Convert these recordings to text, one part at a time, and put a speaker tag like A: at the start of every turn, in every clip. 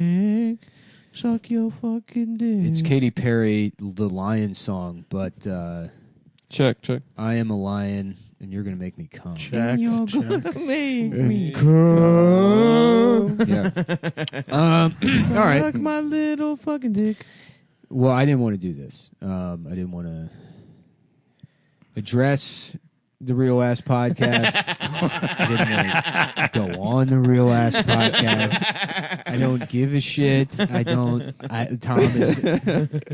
A: Suck your fucking dick.
B: It's Katy Perry, the Lion song, but
C: check.
B: I am a lion, and you're gonna make me come.
A: Check.
B: You're
A: gonna
B: make
A: me
B: come. Yeah. All right.
A: Suck my little fucking dick.
B: Well, I didn't want to do this. I didn't want to address the Real Ass Podcast. I didn't want to go on the Real Ass Podcast. I don't give a shit.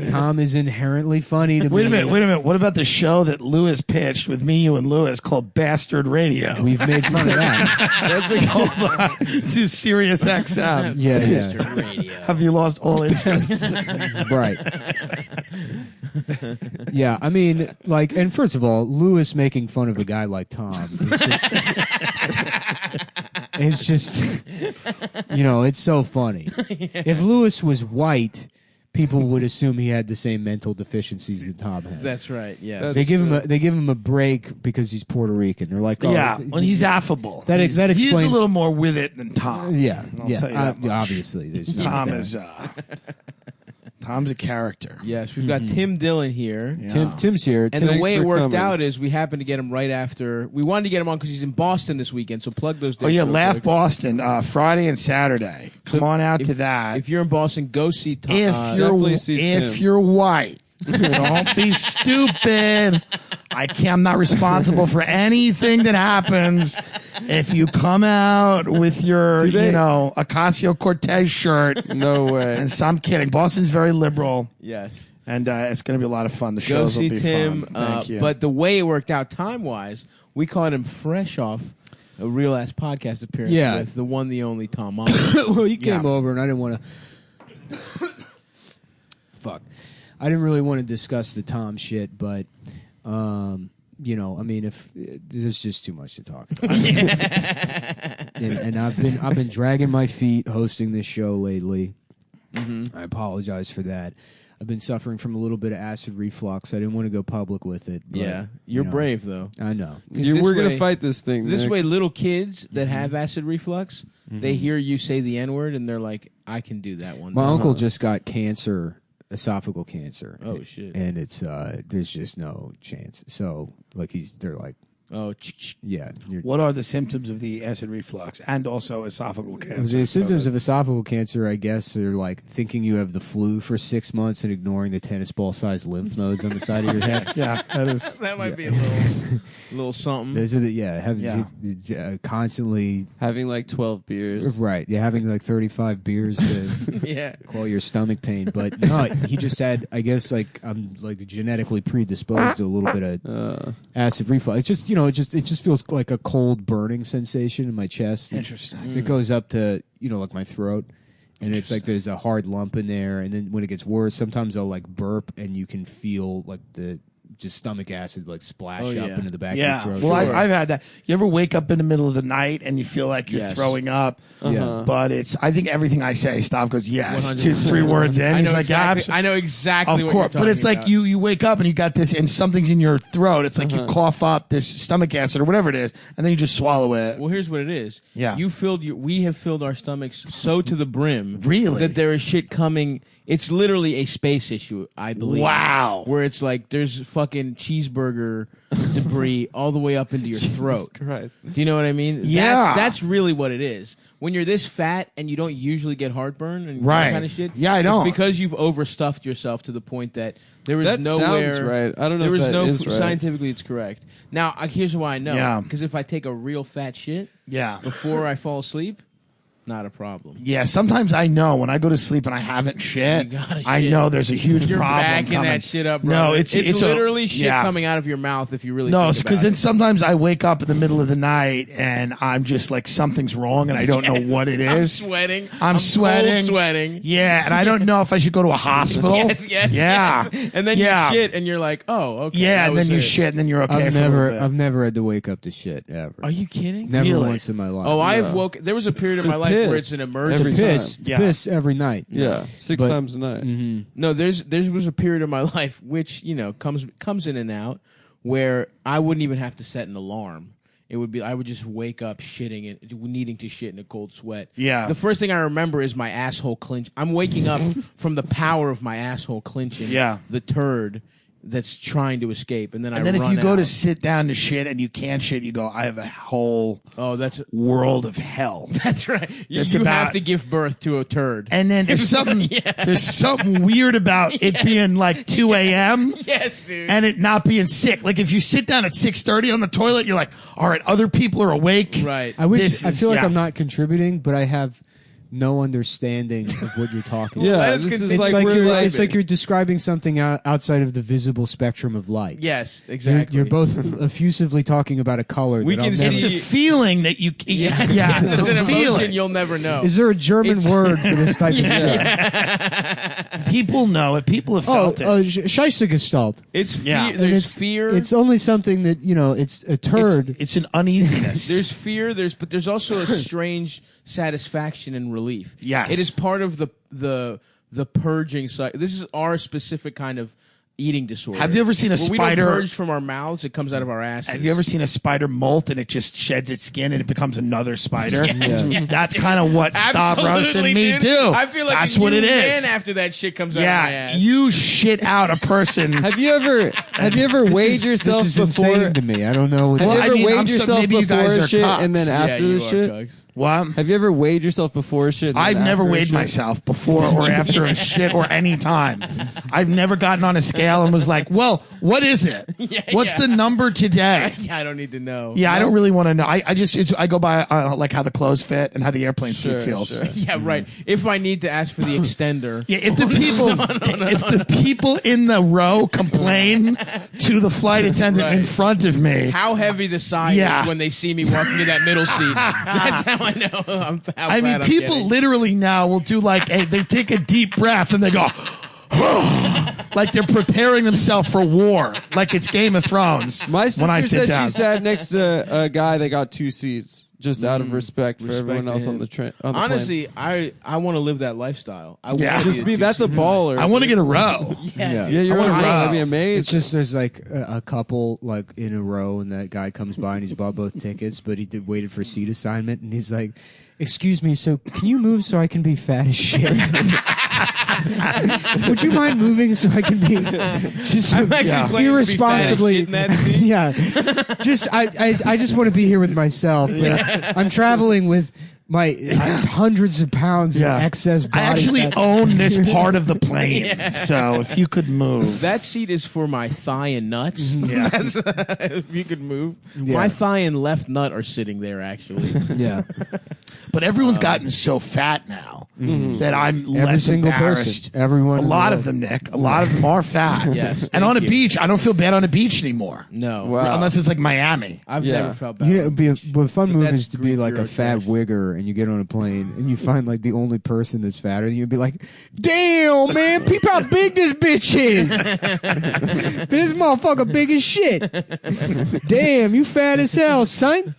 B: Tom is inherently funny to me.
A: Wait a minute. What about the show that Lewis pitched with me, you, and Lewis called Bastard Radio?
B: We've made fun of that.
A: That's like, hold on, to Sirius XM.
B: Yeah.
D: Bastard Radio.
A: Have you lost all interest?
B: Right. Yeah, I mean, like, and first of all, Lewis making fun of a guy like Tom it's just it's so funny. If Lewis was white, people would assume he had the same mental deficiencies that Tom has.
D: That's right. Yeah.
B: They give him a break because he's Puerto Rican. They're like, oh,
A: yeah, when he's affable.
B: That explains.
A: He's a little more with it than Tom.
B: Yeah,
A: I'll tell you that much.
B: Obviously, there's
A: Tom's a character.
D: Yes, we've got Tim Dillon here.
A: Yeah.
B: Tim's here.
D: And the way it worked
C: coming.
D: out is we happened to get him right after. We wanted to get him on because he's in Boston this weekend, so plug those dates.
A: Oh, yeah,
D: real
A: Laugh
D: quick.
A: Boston, Friday and Saturday. Come on out to that.
D: If you're in Boston, go see Tom.
A: If you're white, don't be stupid. I'm not responsible for anything that happens. If you come out with your, Ocasio-Cortez shirt.
C: No way.
A: And so I'm kidding. Boston's very liberal.
D: Yes.
A: And it's going to be a lot of fun. The
D: Go
A: shows will
D: see
A: be
D: Tim.
A: fun. Thank you.
D: But the way it worked out time-wise, we caught him fresh off a Real Ass Podcast appearance with the one, the only Tom Oliver.
B: Well, you came over, and I didn't want to... Fuck. I didn't really want to discuss the Tom shit, but... if there's just too much to talk about, and I've been dragging my feet hosting this show lately. Mm-hmm. I apologize for that. I've been suffering from a little bit of acid reflux. I didn't want to go public with it. But,
D: Yeah, you're brave though.
B: I know.
C: We're gonna fight this thing.
D: This
C: Nick.
D: way, little kids that have acid reflux, they hear you say the N-word and they're like, "I can do that one."
B: My uncle just got cancer. Esophageal cancer.
D: Oh shit!
B: And it's there's just no chance. So they're like,
D: oh
B: yeah.
A: What are the symptoms of the acid reflux and also esophageal cancer?
B: The symptoms of esophageal cancer, I guess, are like thinking you have the flu for 6 months and ignoring the tennis ball sized lymph nodes on the side of your head.
A: Yeah,
D: that might be a little something.
B: Those are constantly
C: having like 12 beers.
B: Right. Yeah, having like 35 beers to call your stomach pain. But no, he just had, I guess, I'm genetically predisposed to a little bit of acid reflux. It's just, it just feels like a cold burning sensation in my chest.
A: Interesting.
B: It goes up to, my throat. And it's like there's a hard lump in there. And then when it gets worse, sometimes I'll burp and you can feel the just stomach acid splash up into the back of your throat.
A: Well, I've had that. You ever wake up in the middle of the night and you feel like you're throwing up?
B: Yeah.
A: But I think everything I say, Stav goes, yes, 2-3 words in.
D: I know exactly
A: of
D: what
A: course.
D: you're talking
A: But it's like
D: about.
A: you wake up and you got this and something's in your throat. It's like you cough up this stomach acid or whatever it is, and then you just swallow it.
D: Well, here's what it is.
A: Yeah.
D: We have filled our stomachs so to the brim.
A: Really?
D: That there is shit coming. It's literally a space issue, I believe.
A: Wow.
D: Where it's like there's fucking cheeseburger debris all the way up into your throat.
C: Christ.
D: Do you know what I mean?
A: Yeah.
D: That's really what it is. When you're this fat and you don't usually get heartburn and
A: Right.
D: that kind of shit.
A: Yeah, I don't.
D: It's because you've overstuffed yourself to the point that there is
C: That
D: nowhere.
C: sounds right. I don't know
D: There
C: if
D: is
C: that
D: no
C: is right.
D: scientifically it's correct. Now here's why I know.
A: Yeah.
D: Because if I take a real fat shit
A: Yeah.
D: before I fall asleep, not a problem.
A: Yeah, sometimes I know when I go to sleep and I haven't shit,
D: You gotta
A: I
D: shit.
A: know there's a huge
D: You're
A: problem
D: backing
A: coming.
D: that shit up,
A: No,
D: brother.
A: it's
D: literally shit coming out of your mouth if you really
A: No,
D: think
A: because
D: about
A: then
D: it.
A: sometimes I wake up in the middle of the night and I'm just like something's wrong and I don't know what it
D: I'm
A: is.
D: sweating.
A: I'm sweating.
D: cold sweating.
A: Yeah, and I don't know if I should go to a hospital.
D: Yes.
A: Yeah.
D: And then
A: Yeah.
D: you shit and you're like, oh, okay.
A: Yeah,
D: that
A: and then
D: was
A: you
D: it.
A: shit and then you're okay
B: I've
A: for a little bit.
B: never had to wake up to shit ever.
D: Are you kidding?
B: Never
A: Really?
B: once in my life.
D: Oh, I've woke. There was a period of my life where it's an emergency.
C: Every
B: piss,
C: time.
A: Yeah.
B: piss every night.
C: Yeah, 6
B: But-
C: times a night.
D: No, there was a period of my life which comes in and out where I wouldn't even have to set an alarm. it would be I would just wake up shitting and needing to shit in a cold sweat.
A: Yeah.
D: The first thing I remember is my asshole clench. I'm waking up from the power of my asshole clenching.
A: Yeah.
D: The turd that's trying to escape, and then
A: And then if
D: run
A: you go
D: out.
A: to sit down to shit and you can't shit, you go, I have a whole
D: that's
A: world of hell.
D: that's right. You
A: That's
D: have
A: about-
D: to give birth to a turd.
A: And then there's something weird about it being like 2 a.m.
D: Yes, dude.
A: and it not being sick. Like if you sit down at 6:30 on the toilet, you're like, all right, other people are awake.
D: Right.
B: I wish.
A: This
B: I
A: is-
B: feel like
A: yeah.
B: I'm not contributing, but I have no understanding of what you're talking
C: Yeah,
B: about.
D: that is
C: this is
B: It's
C: like
B: like,
C: we're like,
B: it's like you're describing something outside of the visible spectrum of light.
D: Yes, exactly.
B: You're both effusively talking about a color.
D: We
B: that
D: can
B: I'll never-
A: It's a feeling that you. Yeah, it's
D: It's an
A: a
D: emotion
A: feeling.
D: you'll never know.
B: Is there a German word for this type of shit?
A: People know it. People have
B: Oh,
A: felt it.
B: Scheissegestalt.
D: It's fear.
A: Yeah.
B: And
D: There's fear.
B: It's only something that it's a turd.
A: It's an uneasiness.
D: There's fear. But there's also a strange satisfaction and relief.
A: Yes.
D: It is part of the purging cycle. This is our specific kind of eating disorder.
A: Have you ever seen a
D: Where
A: spider?
D: We don't purge from our mouths; it comes out of our asses.
A: Have you ever seen a spider molt and it just sheds its skin and it becomes another spider? That's kind of what Stavros and
D: Absolutely,
A: me
D: dude.
A: do.
D: I feel like
A: that's
D: a
A: what it
D: new
A: is.
D: man after that shit comes out of my
A: Yeah,
D: ass.
A: you shit out a person.
C: have you ever weighed yourself
B: this is
C: before?
B: insane to me. I don't know. What
C: Have
A: Well,
C: you
A: I
C: ever
A: mean,
C: weighed
A: I'm so-
C: yourself
A: maybe you guys
C: before
A: are
C: shit
A: cocks.
C: and then
D: Yeah,
C: after
D: you
C: the
D: are
C: shit?
D: cucks.
A: What?
C: Have you ever weighed yourself before shit? and
A: I've
C: then
A: never
C: after
A: weighed
C: shit?
A: myself before or after a shit or any time. I've never gotten on a scale and was like, well, what is it? What's the number today?
D: I don't need to know.
A: Yeah, I don't really want to know. I go by like how the clothes fit and how the airplane seat feels.
C: Sure.
D: Yeah, right. If I need to ask for the extender.
A: Yeah, if the people if the people in the row complain to the flight attendant in
D: Right.
A: front of me,
D: How heavy the sigh
A: Yeah.
D: is when they see me walking to that middle seat. That's how I know how
A: I mean,
D: fat I'm
A: people
D: getting.
A: literally now will do like they take a deep breath and they go, like they're preparing themselves for war, like it's Game of Thrones.
C: My sister
A: when I sit
C: said
A: down,
C: she sat next to a guy that got 2 seats just out of respect for
D: Respect
C: everyone
D: to
C: else
D: him.
C: on the train. On the
D: Honestly, I want to live that lifestyle. I
A: Yeah.
D: wanna
C: plane. just be that's a baller.
A: I want to get a row.
C: Yeah, you're
A: I
C: on a
A: wanna
C: row.
A: row.
C: That'd be amazing.
B: It's just there's like a couple like in a row, and that guy comes by and he's bought both tickets, but he waited for seat assignment, and he's like, "Excuse me, so can you move so I can be fat as shit? Would you mind moving so I can be just
D: I'm actually
A: Yeah.
D: planning
B: irresponsibly?"
D: to be fat as shit in that seat.
B: Yeah, just I just want to be here with myself. I'm traveling with my hundreds of pounds
A: Yeah.
B: of excess body
A: I actually
B: fat.
A: own this part of the plane, so if you could move.
D: That seat is for my thigh and nuts.
A: Yeah.
D: That's, if you could move.
B: Yeah.
D: My thigh and left nut are sitting there, actually.
B: Yeah.
A: But everyone's gotten so fat now that I'm
B: Every
A: less
B: single
A: embarrassed.
B: person. Everyone.
A: A
B: in the
A: lot of
B: world.
A: them, Nick. A lot of them are fat.
D: Yes,
A: and on a
D: thank you.
A: beach, I don't feel bad on a beach anymore.
D: No.
C: Wow.
A: Unless it's like Miami.
D: I've
C: Yeah.
D: never felt bad.
B: You know, it'd be a fun
D: But
B: move
D: that's
B: is to be
D: Greek
B: like a fat
D: Eurotrash.
B: wigger, and you get on a plane, and you find like the only person that's fatter, and you'd be like, "Damn, man, peep how big this bitch is! This motherfucker big as shit! Damn, you fat as hell, son!"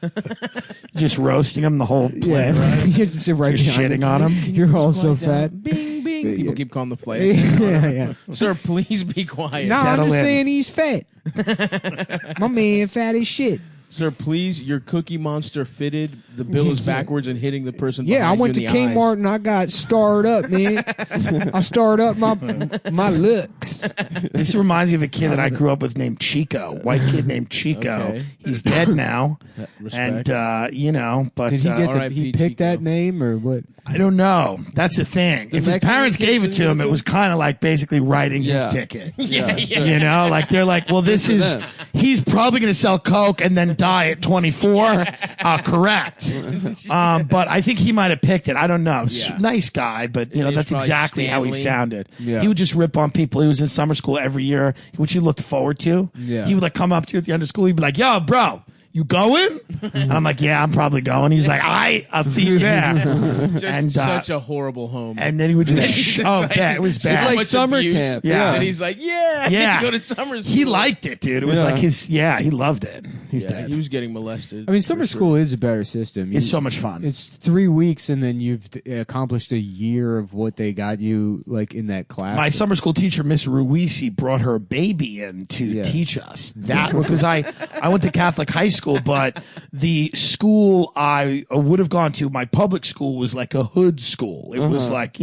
A: Just roasting them the whole
B: Yeah,
A: plane.
B: you have to sit right
A: Just
B: behind
A: shitting on them.
B: You're also fat.
D: Bing, bing. People keep calling the flight.
B: Yeah, yeah.
D: Sir, please be quiet.
B: No, I'm
A: Settle
B: just
A: in.
B: saying he's fat. My man fat as shit.
D: Sir, please, your Cookie Monster fitted. The bill is backwards and hitting the person
B: Yeah, I
D: behind
B: went to
D: you in the
B: Kmart
D: eyes.
B: and I got starred up, man. I starred up my looks.
A: This reminds me of a kid that I grew up with named Chico. White kid named Chico.
D: Okay.
A: He's dead now.
D: Respect.
A: And, but
B: Did he get to,
D: R.I.P.
B: he picked that
D: Chico.
B: name or what?
A: I don't know. That's the thing. If his
C: Mexican
A: parents
C: kids
A: gave it
C: didn't
A: to him,
C: get
A: it
C: to-
A: was kind of like basically writing
C: Yeah.
A: his ticket.
C: Yeah, sure.
A: You know, like they're like, well, this
C: for
A: is,
C: them.
A: he's probably going to sell Coke and then die at 24. Correct. But I think he might have picked it. I don't know.
D: Yeah.
A: Nice guy, but
D: It is
A: that's
D: probably
A: exactly how he
D: Stanley.
A: sounded.
B: Yeah.
A: He would just rip on people. He was in summer school every year, which he looked forward to.
B: Yeah.
A: He would like come up to you at the end of school. He'd be like, yo, bro. You going? And I'm like, yeah, I'm probably going. He's like, I'll see you there.
D: Just
A: and
D: such a horrible home.
A: and then he would just, bad. It was
C: It's
A: bad.
C: like
D: much
C: summer
D: abuse.
C: camp.
A: Yeah.
D: And he's like, yeah, I
A: Yeah.
D: get to go to summer school.
A: He liked it, dude. It was
C: Yeah.
A: like he loved it. He's
D: Yeah,
A: dead.
D: he was getting molested.
B: I mean, summer school is a better system.
A: It's so much fun.
B: It's 3 weeks, and then you've accomplished a year of what they got you like in that class.
A: My summer school teacher, Miss Ruisi, brought her baby in to
B: Yeah.
A: teach us that because I went to Catholic high school. school, but the school I would have gone to, my public school, was like a hood school. It was like,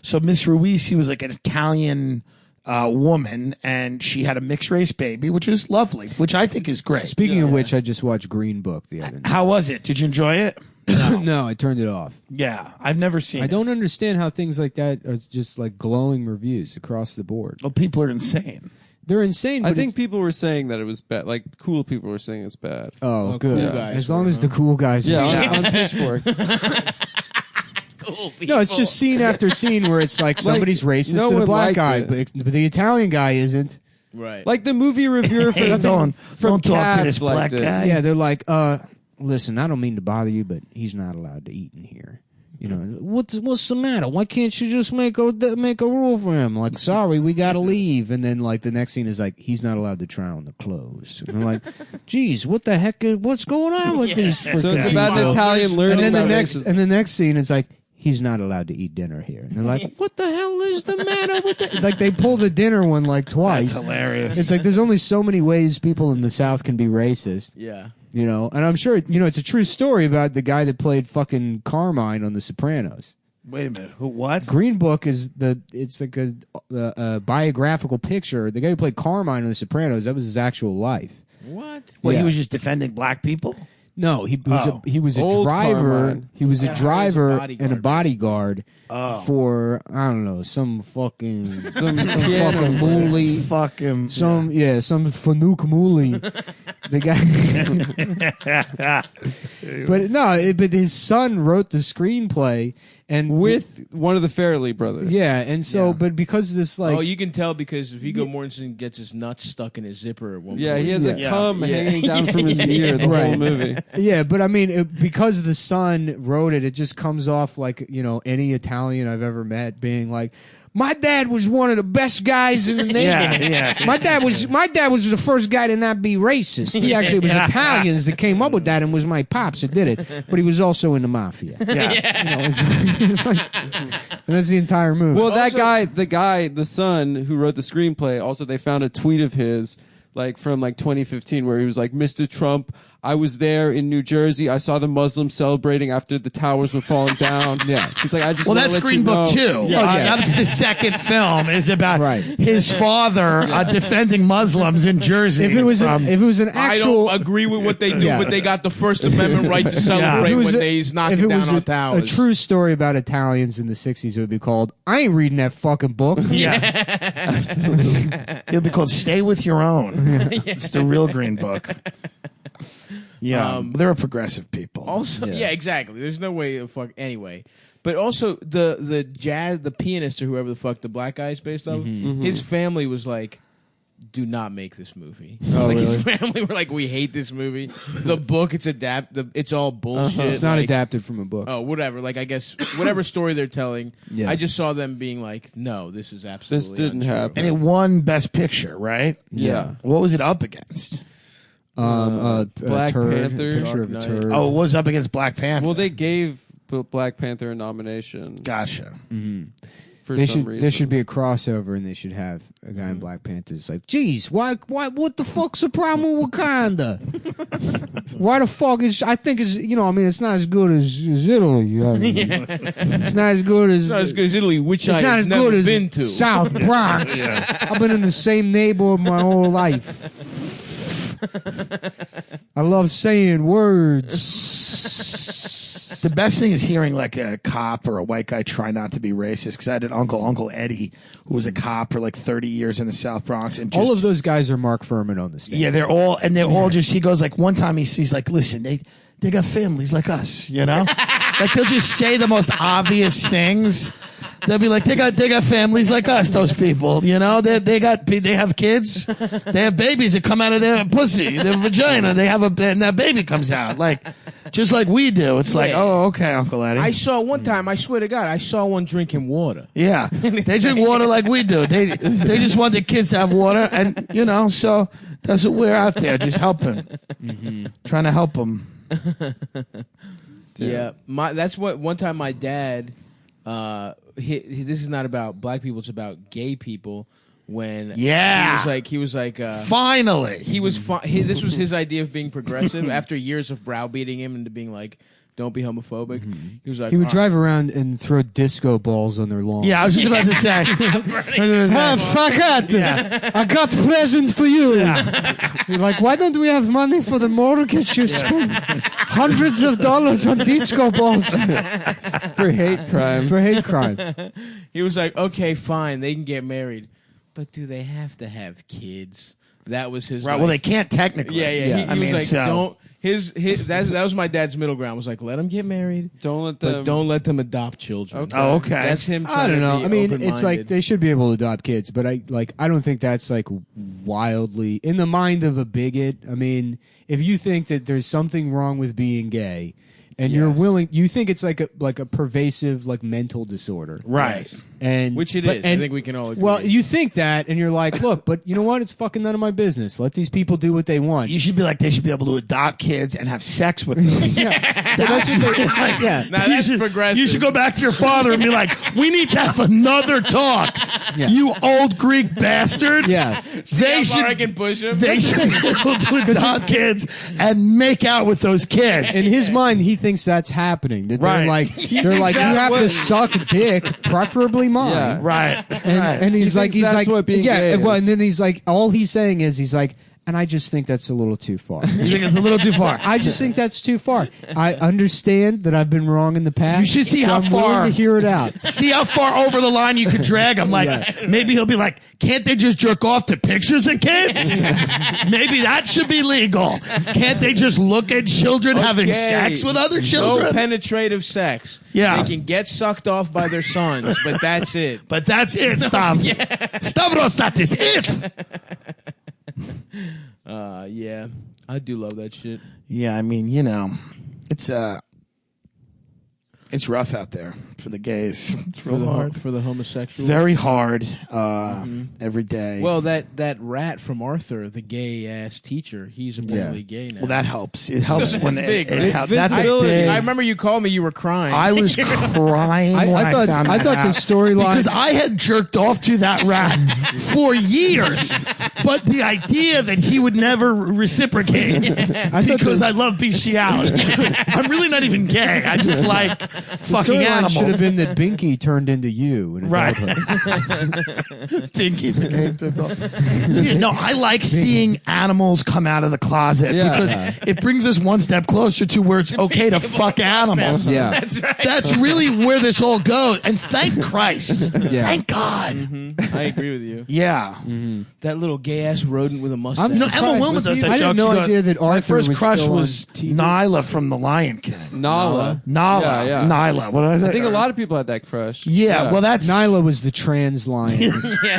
A: so Miss Ruisi was like an Italian woman, and she had a mixed race baby, which is lovely, which I think is great.
B: Speaking of which, I just watched Green Book the other night.
A: How was it? Did you enjoy it?
B: No, I turned it off.
A: Yeah, I've never seen it.
B: I don't understand how things like that are just like glowing reviews across the board.
A: Well, people are insane.
B: They're insane.
C: I
B: But
C: think people were saying that it was bad. Like cool people were saying it's bad.
B: oh, good.
D: cool guys
B: As long as the cool guys.
C: Yeah,
B: were
C: on Pitchfork.
D: Cool people.
B: No, it's just scene after scene where it's like somebody's racist
C: no
B: to the
C: one
B: black
C: liked
B: guy,
C: it.
B: but the Italian guy isn't.
D: right.
C: Like the movie reviewer
A: Hey, don't talk to
C: Cavs
A: this black
C: liked it.
A: guy.
B: Yeah, they're like, listen, I don't mean to bother you, but he's not allowed to eat in here. What's the matter? Why can't you just make a rule for him? Like, sorry, we gotta leave. And then like the next scene is like, he's not allowed to try on the clothes. And I'm like, geez, what the heck? What's going on with these?
C: So it's about an Italian learning.
B: And then
C: about
B: the next scene is like, he's not allowed to eat dinner here. And they're like, what the hell is the matter with that? Like they pull the dinner one like twice.
A: That's hilarious.
B: It's like there's only so many ways people in the South can be racist.
D: yeah.
B: And I'm sure, it's a true story about the guy that played fucking Carmine on The Sopranos.
A: Wait a minute. What?
B: Green Book is it's like a biographical picture. The guy who played Carmine on The Sopranos, that was his actual life.
D: What?
A: Well,
B: Yeah.
A: he was just defending black people?
B: No, he was a
C: Old
B: driver.
C: Carmine.
B: He was a driver
D: bodyguard.
B: and a bodyguard for I don't know some fucking fucking mooly.
A: Fuck him.
B: Some Fanuc Mooley, the guy. But his son wrote the screenplay and
C: with one of the Farrelly brothers.
B: and so but because this like
D: you can tell because Viggo Mortensen gets his nuts stuck in his zipper at one point.
C: Yeah, he has a
A: Yeah.
C: cum hanging down from his ear the whole movie.
B: yeah, but I mean because the son wrote it, it just comes off like any Italian I've ever met being like. My dad was one of the best guys in the Navy.
A: Yeah.
B: My dad was the first guy to not be racist. He actually was Italians that came up with that, and was my pops that did it. But he was also in the mafia.
A: Yeah.
B: It's like- and that's the entire movie.
C: Well, the son who wrote the screenplay, also they found a tweet of his like from like 2015 where he was like, Mr. Trump, I was there in New Jersey. I saw the Muslims celebrating after the towers were falling down.
B: Yeah.
C: He's like, I just
A: Well,
C: wanna
A: that's
C: let
A: Green
C: you
A: Book
C: know.
A: 2.
B: Yeah.
A: That's the second film is about
B: Right.
A: his father defending Muslims in Jersey.
B: if it was an
D: I
B: actual
D: don't agree with what they do,
B: Yeah.
D: but they got the First Amendment right to celebrate when he's knocking down on
B: a
D: towers.
B: true story about Italians in the 60s, it would be called, I ain't reading that fucking book.
A: Yeah. It'll be called Stay With Your Own. It's the real Green Book. Yeah. They're a progressive people.
D: Also, yeah, exactly. There's no way to fuck anyway. But also the pianist or whoever the fuck the black guy is based off, his family was like, do not make this movie. His family were like, we hate this movie. The book, it's all bullshit.
B: It's not
D: like,
B: adapted from a book.
D: Oh, whatever. Like, I guess whatever story they're telling,
B: Yeah.
D: I just saw them being like, no, this is absolutely
C: This didn't
D: untrue.
C: happen.
A: And it won Best Picture, right?
C: Yeah.
A: What was it up against?
C: Black Panther.
B: Picture of a
D: Dark
B: turd.
D: Knight.
A: Oh, it was up against Black Panther.
C: Well, they gave Black Panther a nomination
A: Gotcha.
C: for
B: They
C: some
B: should
C: reason.
B: there should be a crossover, and they should have a guy in Black Panther. It's like, geez, why, what the fuck's the problem with Wakanda? Why the fuck is? I think it's it's not as good as Italy. I mean, it's not as good as.
D: It's not as good as Italy, which
B: it's
D: I
B: not
D: have
B: as
D: never
B: good as
D: been to.
B: South Bronx. I've been in the same neighborhood my whole life. I love saying words.
A: The best thing is hearing like a cop or a white guy try not to be racist. Because I had an Uncle Eddie, who was a cop for like 30 years in the South Bronx, and just,
B: All of those guys are Mark Furman on the stand.
A: yeah, they're all just. He goes like one time he's like, listen, they got families like us, like they'll just say the most obvious things. They'll be like, they got families like us. Those people, they have kids, they have babies that come out of their pussy, their vagina. And that baby comes out like just like we do. It's like, oh, okay, Uncle Eddie.
D: I saw one time, I swear to God, I saw one drinking water.
A: Yeah, they drink water like we do. They just want their kids to have water, and so that's what we're out there just helping, trying to help them.
D: Yeah, that's what one time my dad. This is not about black people; it's about gay people. when
A: Yeah.
D: he was like
A: Finally.
D: he was this was his idea of being progressive after years of browbeating him into being like, don't be homophobic. He was like,
B: He would drive around and throw disco balls on their lawn.
A: Yeah, I was just about to say.
B: Fuck it!
A: Yeah.
B: I got present for you. You're like, why don't we have money for the mortgage? You spend hundreds of dollars on disco balls
C: For hate crimes.
B: for hate crime.
D: he was like, okay, fine, they can get married, but do they have to have kids? That was his.
A: Right,
D: like,
A: well, they can't technically.
D: Yeah. He
A: I
D: was
A: mean,
D: like,
A: so-
D: don't. That was my dad's middle ground. Was like, let them get married,
C: Don't let
D: but
C: them.
D: don't let them adopt children.
C: Okay.
A: Oh, okay.
D: That's him.
B: I
D: trying
B: don't
D: to
B: know.
D: be
B: I mean, it's
D: open-minded.
B: like they should be able to adopt kids, but I don't think that's like wildly in the mind of a bigot. I mean, if you think that there's something wrong with being gay, and you're willing, you think it's like a pervasive like mental disorder,
A: Right.
D: Yes.
B: and
D: Which it
B: but-
D: is. I
B: and-
D: think we can all agree.
B: Well, you think that, and you're like, look, but you know what? It's fucking none of my business. Let these people do what they want.
A: You should be like, they should be able to adopt kids and have sex with them.
B: That's what they, yeah.
D: now
A: You
D: that's
A: should-
D: progressive.
A: You should go back to your father and be like, we need to have another talk.
B: Yeah.
A: You old Greek bastard.
B: Yeah.
A: They
D: See how far I
A: should,
D: can push him.
A: they should be able to adopt kids and make out with those kids.
B: In his mind, he thinks that's happening. That
A: Right.
B: they're like, you have to suck dick, preferably mine.
C: Yeah.
A: Right.
B: And he's
C: He
B: like,
C: thinks that's what being gay
B: well,
C: is.
B: and then he's like, all he's saying is, he's like, and I just think that's a little too far.
A: You think it's a little too far?
B: I just think that's too far. I understand that I've been wrong in the past.
A: You should see
B: so
A: how
B: I'm willing
A: far-
B: to hear it out.
A: See how far over the line you could drag him. Like, maybe he'll be like, can't they just jerk off to pictures of kids? Maybe that should be legal. Can't they just look at children having
D: Okay.
A: sex with other
D: No
A: children?
D: penetrative sex.
A: Yeah.
D: They can get sucked off by their sons, but that's it.
A: But that's it, Stav. Stavros, that is it.
D: Yeah. I do love that shit.
A: Yeah, I mean, it's rough out there for the gays. It's real hard.
D: For the homosexuals.
A: It's very hard every day.
D: Well, that rat from Arthur, the gay ass teacher, he's apparently gay now.
A: well, that helps. It helps
D: That's
A: when
D: big,
A: it
D: right?
A: helps.
C: It's
A: That's a
C: visibility.
A: big.
D: I remember you called me. You were crying.
A: I was crying when I
B: thought
A: found
B: I
A: that
B: thought the
A: out.
B: storyline
A: because I had jerked off to that rat for years, but the idea that he would never reciprocate because I love bestiality. I'm really not even gay. I just like fucking
B: storyline
A: animals.
B: should have been that Binky turned into you in
A: Right.
B: adulthood.
A: Pinky became the dog. No, I like seeing animals come out of the closet
C: Yeah.
A: because it brings us one step closer to where it's okay to fuck animals.
B: Yeah.
D: That's right.
A: That's really where this all goes. And thank Christ.
B: Yeah.
A: Thank God.
D: I agree with you.
A: Yeah.
D: That little gay ass rodent with a mustache.
B: I'm
A: You know, Emma
B: surprised.
A: Wilma
B: Was
A: does
B: he-
A: that
B: I
A: joke.
B: had no
A: She goes,
B: idea that
A: my
B: Arthur
A: first
B: was
A: crush
B: still on
A: was
B: TV."
A: Nyla from The Lion King.
C: Nala.
A: Nyla.
C: Yeah, yeah.
A: Nyla. What did I say?
C: I think a lot of people had that crush.
A: Yeah, well, that's
B: Nyla was the trans lion.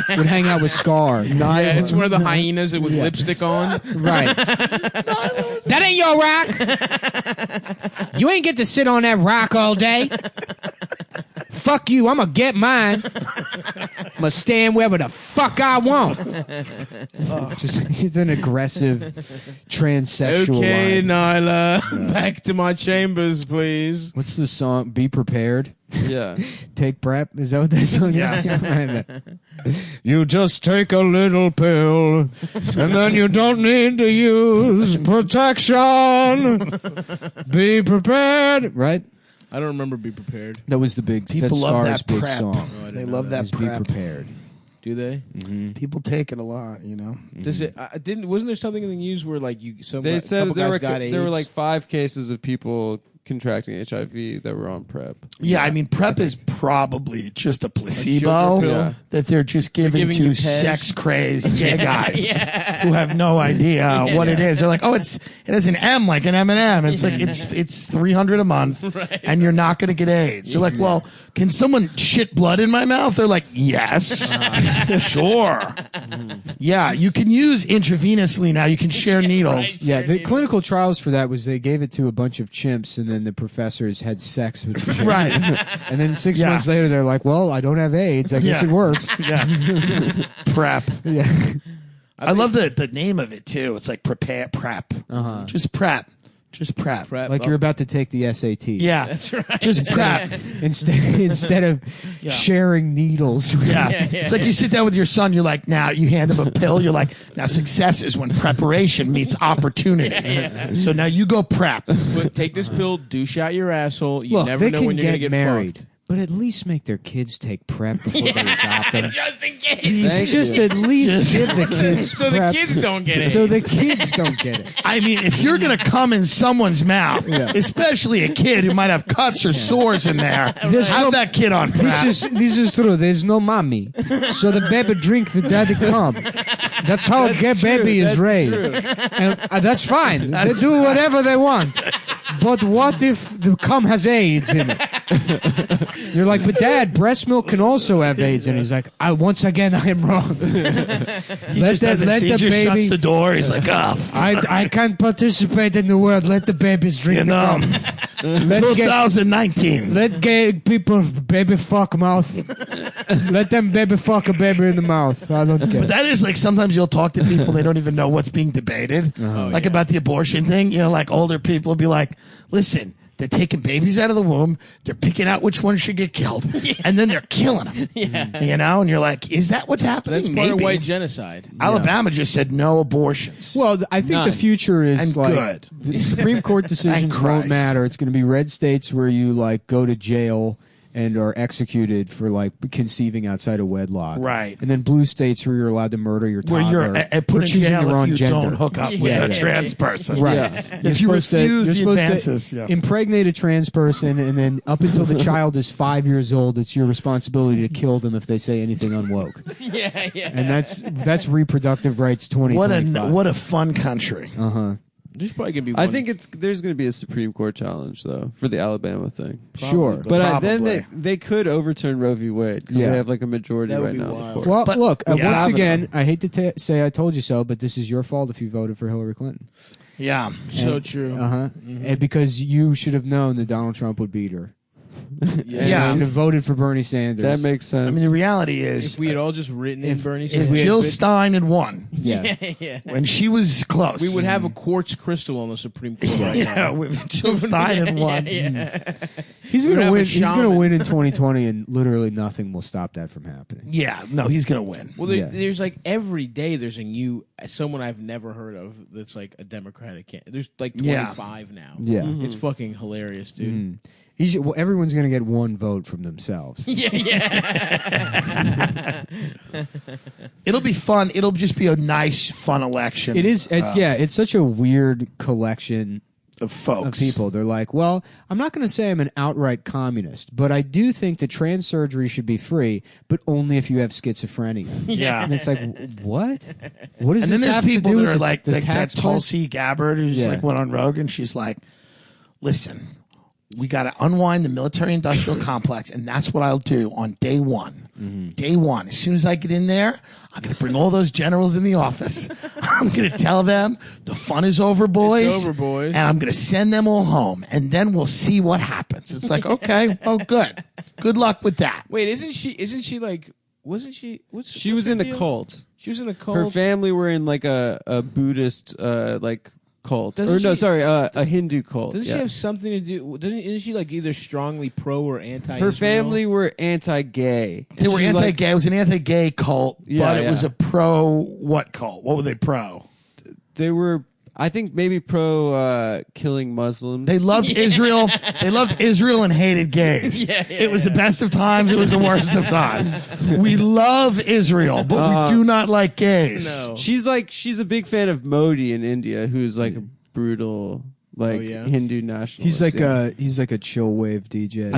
B: Would hang out with Scar. Nyla.
D: Yeah, it's one of the hyenas with lipstick on.
B: Right. That ain't your rock. You ain't get to sit on that rock all day. Fuck you. I'm gonna get mine. I'm gonna stand wherever the fuck I want. Just it's an aggressive transsexual
D: Okay,
B: line.
D: Nyla, back to my chambers, please.
B: What's the song? Be prepared.
C: Yeah.
B: Take prep. Is that what that song is?
A: Yeah.
B: You just take a little pill, and then you don't need to use protection. Be prepared. Right?
D: I don't remember Be Prepared.
B: That was the big.
A: People
B: that's
A: love
B: Scar's
A: that
B: big
A: prep.
B: song.
A: They love that
B: Is Be
A: prep.
B: prepared.
D: Do they?
A: People take it a lot, you know.
D: Does it? Wasn't there something in the news where like
C: They said
D: couple
C: there
D: guys got AIDS?
C: were like 5 cases of people contracting HIV that were on PrEP.
A: Yeah, I mean, PrEP is probably just a placebo
C: sugar pill. Yeah.
A: that they're just giving
D: giving
A: to
D: you Pez.
A: sex-crazy gay guys who have no idea what it is. They're like, oh, it has an M like an M&M. It's like it's $300 a month, and you're not going to get AIDS. They're like, well, can someone shit blood in my mouth? They're like, yes, sure. Yeah, you can use intravenously now. You can share needles.
B: Yeah, the clinical trials for that was they gave it to a bunch of chimps, and then the professors had sex with the chimps.
A: Right.
B: And then 6
A: Yeah.
B: months later, they're like, "Well, I don't have AIDS. I guess
A: Yeah.
B: it works."
A: Yeah. PrEP.
B: Yeah.
A: I love the name of it too. It's like prep.
B: Uh-huh.
A: Just prep. Just prep.
B: Like you're about to take the SAT.
A: Yeah.
D: That's right.
A: Just prep.
B: Instead of sharing needles.
A: Yeah. It's like you sit down with your son, you're like, now you hand him a pill, you're like, now success is when preparation meets opportunity. So now you go prep.
D: But take this pill, douche out your asshole. You
B: Look,
D: never
B: they
D: know
B: can
D: when you're going to get
B: married.
D: fucked.
B: But at least make their kids take prep before they adopt them.
D: Just in case.
C: Thank
B: Just
C: you.
B: at least give the kids
D: So
B: prep.
D: the kids don't get it.
B: So the kids don't get it.
A: I mean, if you're going to come in someone's mouth, especially a kid who might have cuts or sores in there, have that kid on prep.
B: This is true. There's no mommy, so the baby drink, the daddy come. That's how a gay baby is raised, and that's fine. They do whatever they want. But what if the cum has AIDS in it? You're like, but Dad, breast milk can also have AIDS, and he's like, once again, I am wrong.
A: He just doesn't see, he just shuts the door. He's like,
B: I can't participate in the world. Let the babies drink
A: you
B: the
A: know,
B: cum.
A: 2019.
B: Let gay people baby fuck mouth. Let them baby fuck a baby in the mouth. I don't care.
A: But that is like sometimes you'll talk to people, they don't even know what's being debated. Like about the abortion thing. You know, like older people will be like, listen, they're taking babies out of the womb. They're picking out which one should get killed. And then they're killing them. You know, and you're like, is that what's happening?
D: That's part of white genocide.
A: Alabama just said no abortions.
B: Well, I think the future is
A: And
B: like
A: good.
B: the Supreme Court decisions
A: Thank
B: won't
A: Christ.
B: matter. It's going to be red states where you like go to jail and are executed for like conceiving outside of wedlock.
A: Right.
B: And then blue states where you're allowed to murder your
A: Where
B: toddler
A: you're put
B: for
A: in
B: choosing
A: jail
B: your
A: if
B: own
A: you
B: gender.
A: don't hook up with a trans person.
B: Right.
A: If
B: You're
A: you
B: supposed to-
A: refuse
B: you're
A: the
B: supposed
A: advances.
B: to impregnate a trans person, and then up until the child is 5 years old, it's your responsibility to kill them if they say anything unwoke. And that's reproductive rights 2025.
A: What a fun country.
D: There's probably going to be
C: I
D: one.
C: think there's going to be a Supreme Court challenge though for the Alabama thing.
B: Sure.
C: But then
A: Probably.
C: they could overturn Roe v. Wade because they have like a majority
D: That would
C: right
D: be
C: now. in the
D: wild.
C: court.
B: Well,
A: But-
B: look,
A: Yeah,
B: once
A: I don't
B: again, I hate to say I told you so, but this is your fault if you voted for Hillary Clinton.
A: Yeah.
D: so true.
B: And because you should have known that Donald Trump would beat her.
A: Yeah.
B: You should have voted for Bernie Sanders.
C: That makes sense.
A: I mean, the reality is,
D: If we had all just written in Bernie
A: if
D: Sanders,
A: Jill Stein had won,
B: yeah.
A: when she was close,
D: we would have a quartz crystal on the Supreme Court right
A: Yeah,
D: now.
A: if Jill Stein had won.
B: He's
D: We'd
B: gonna
D: have
B: win.
D: a
B: He's gonna
D: shaman.
B: win in 2020, and literally nothing will stop that from happening.
A: Yeah, no, he's gonna win.
D: Well, there's like every day there's a new someone I've never heard of that's like a Democratic candidate. There's like 25 now.
B: Yeah.
D: It's fucking hilarious, dude.
B: Everyone's gonna get one vote from themselves.
A: It'll be fun. It'll just be a nice, fun election.
B: It is. It's such a weird collection
A: of folks.
B: of people. They're like, well, I'm not going to say I'm an outright communist, but I do think that trans surgery should be free, but only if you have schizophrenia.
A: Yeah.
B: And it's like, what? What does
A: And then
B: this
A: there's
B: have to
A: people
B: do
A: that
B: with
A: are like
B: the
A: that
B: tax plan?
A: Tulsi Gabbard who's
B: Yeah.
A: like went on Rogan. She's like, listen, we got to unwind the military-industrial complex, and that's what I'll do on day one. Day one, as soon as I get in there, I'm going to bring all those generals in the office. I'm going to tell them the fun is over, boys.
D: It's over, boys.
A: And I'm going to send them all home, and then we'll see what happens. It's like, okay, well, good. Good luck with that.
D: Wait, isn't she like? Wasn't she?
C: she was in a cult.
D: She was in a cult.
C: Her family were in like a Buddhist like cult.
D: Doesn't
C: A Hindu cult.
D: Doesn't she have something to do? Isn't she like either strongly pro or anti?
C: Her family were anti-gay.
A: They were
C: She,
A: anti-gay. It was an anti-gay cult,
C: Yeah,
A: but it was
C: yeah.
A: a pro-what cult? What were they pro?
C: They were, I think, maybe pro killing Muslims.
A: They loved Israel. They loved Israel and hated gays. It was the best of times. It was the worst of times. We love Israel, but we do not like gays.
D: No.
C: She's a big fan of Modi in India, who's like a brutal Hindu nationalist.
B: He's like a chill wave DJ.
A: I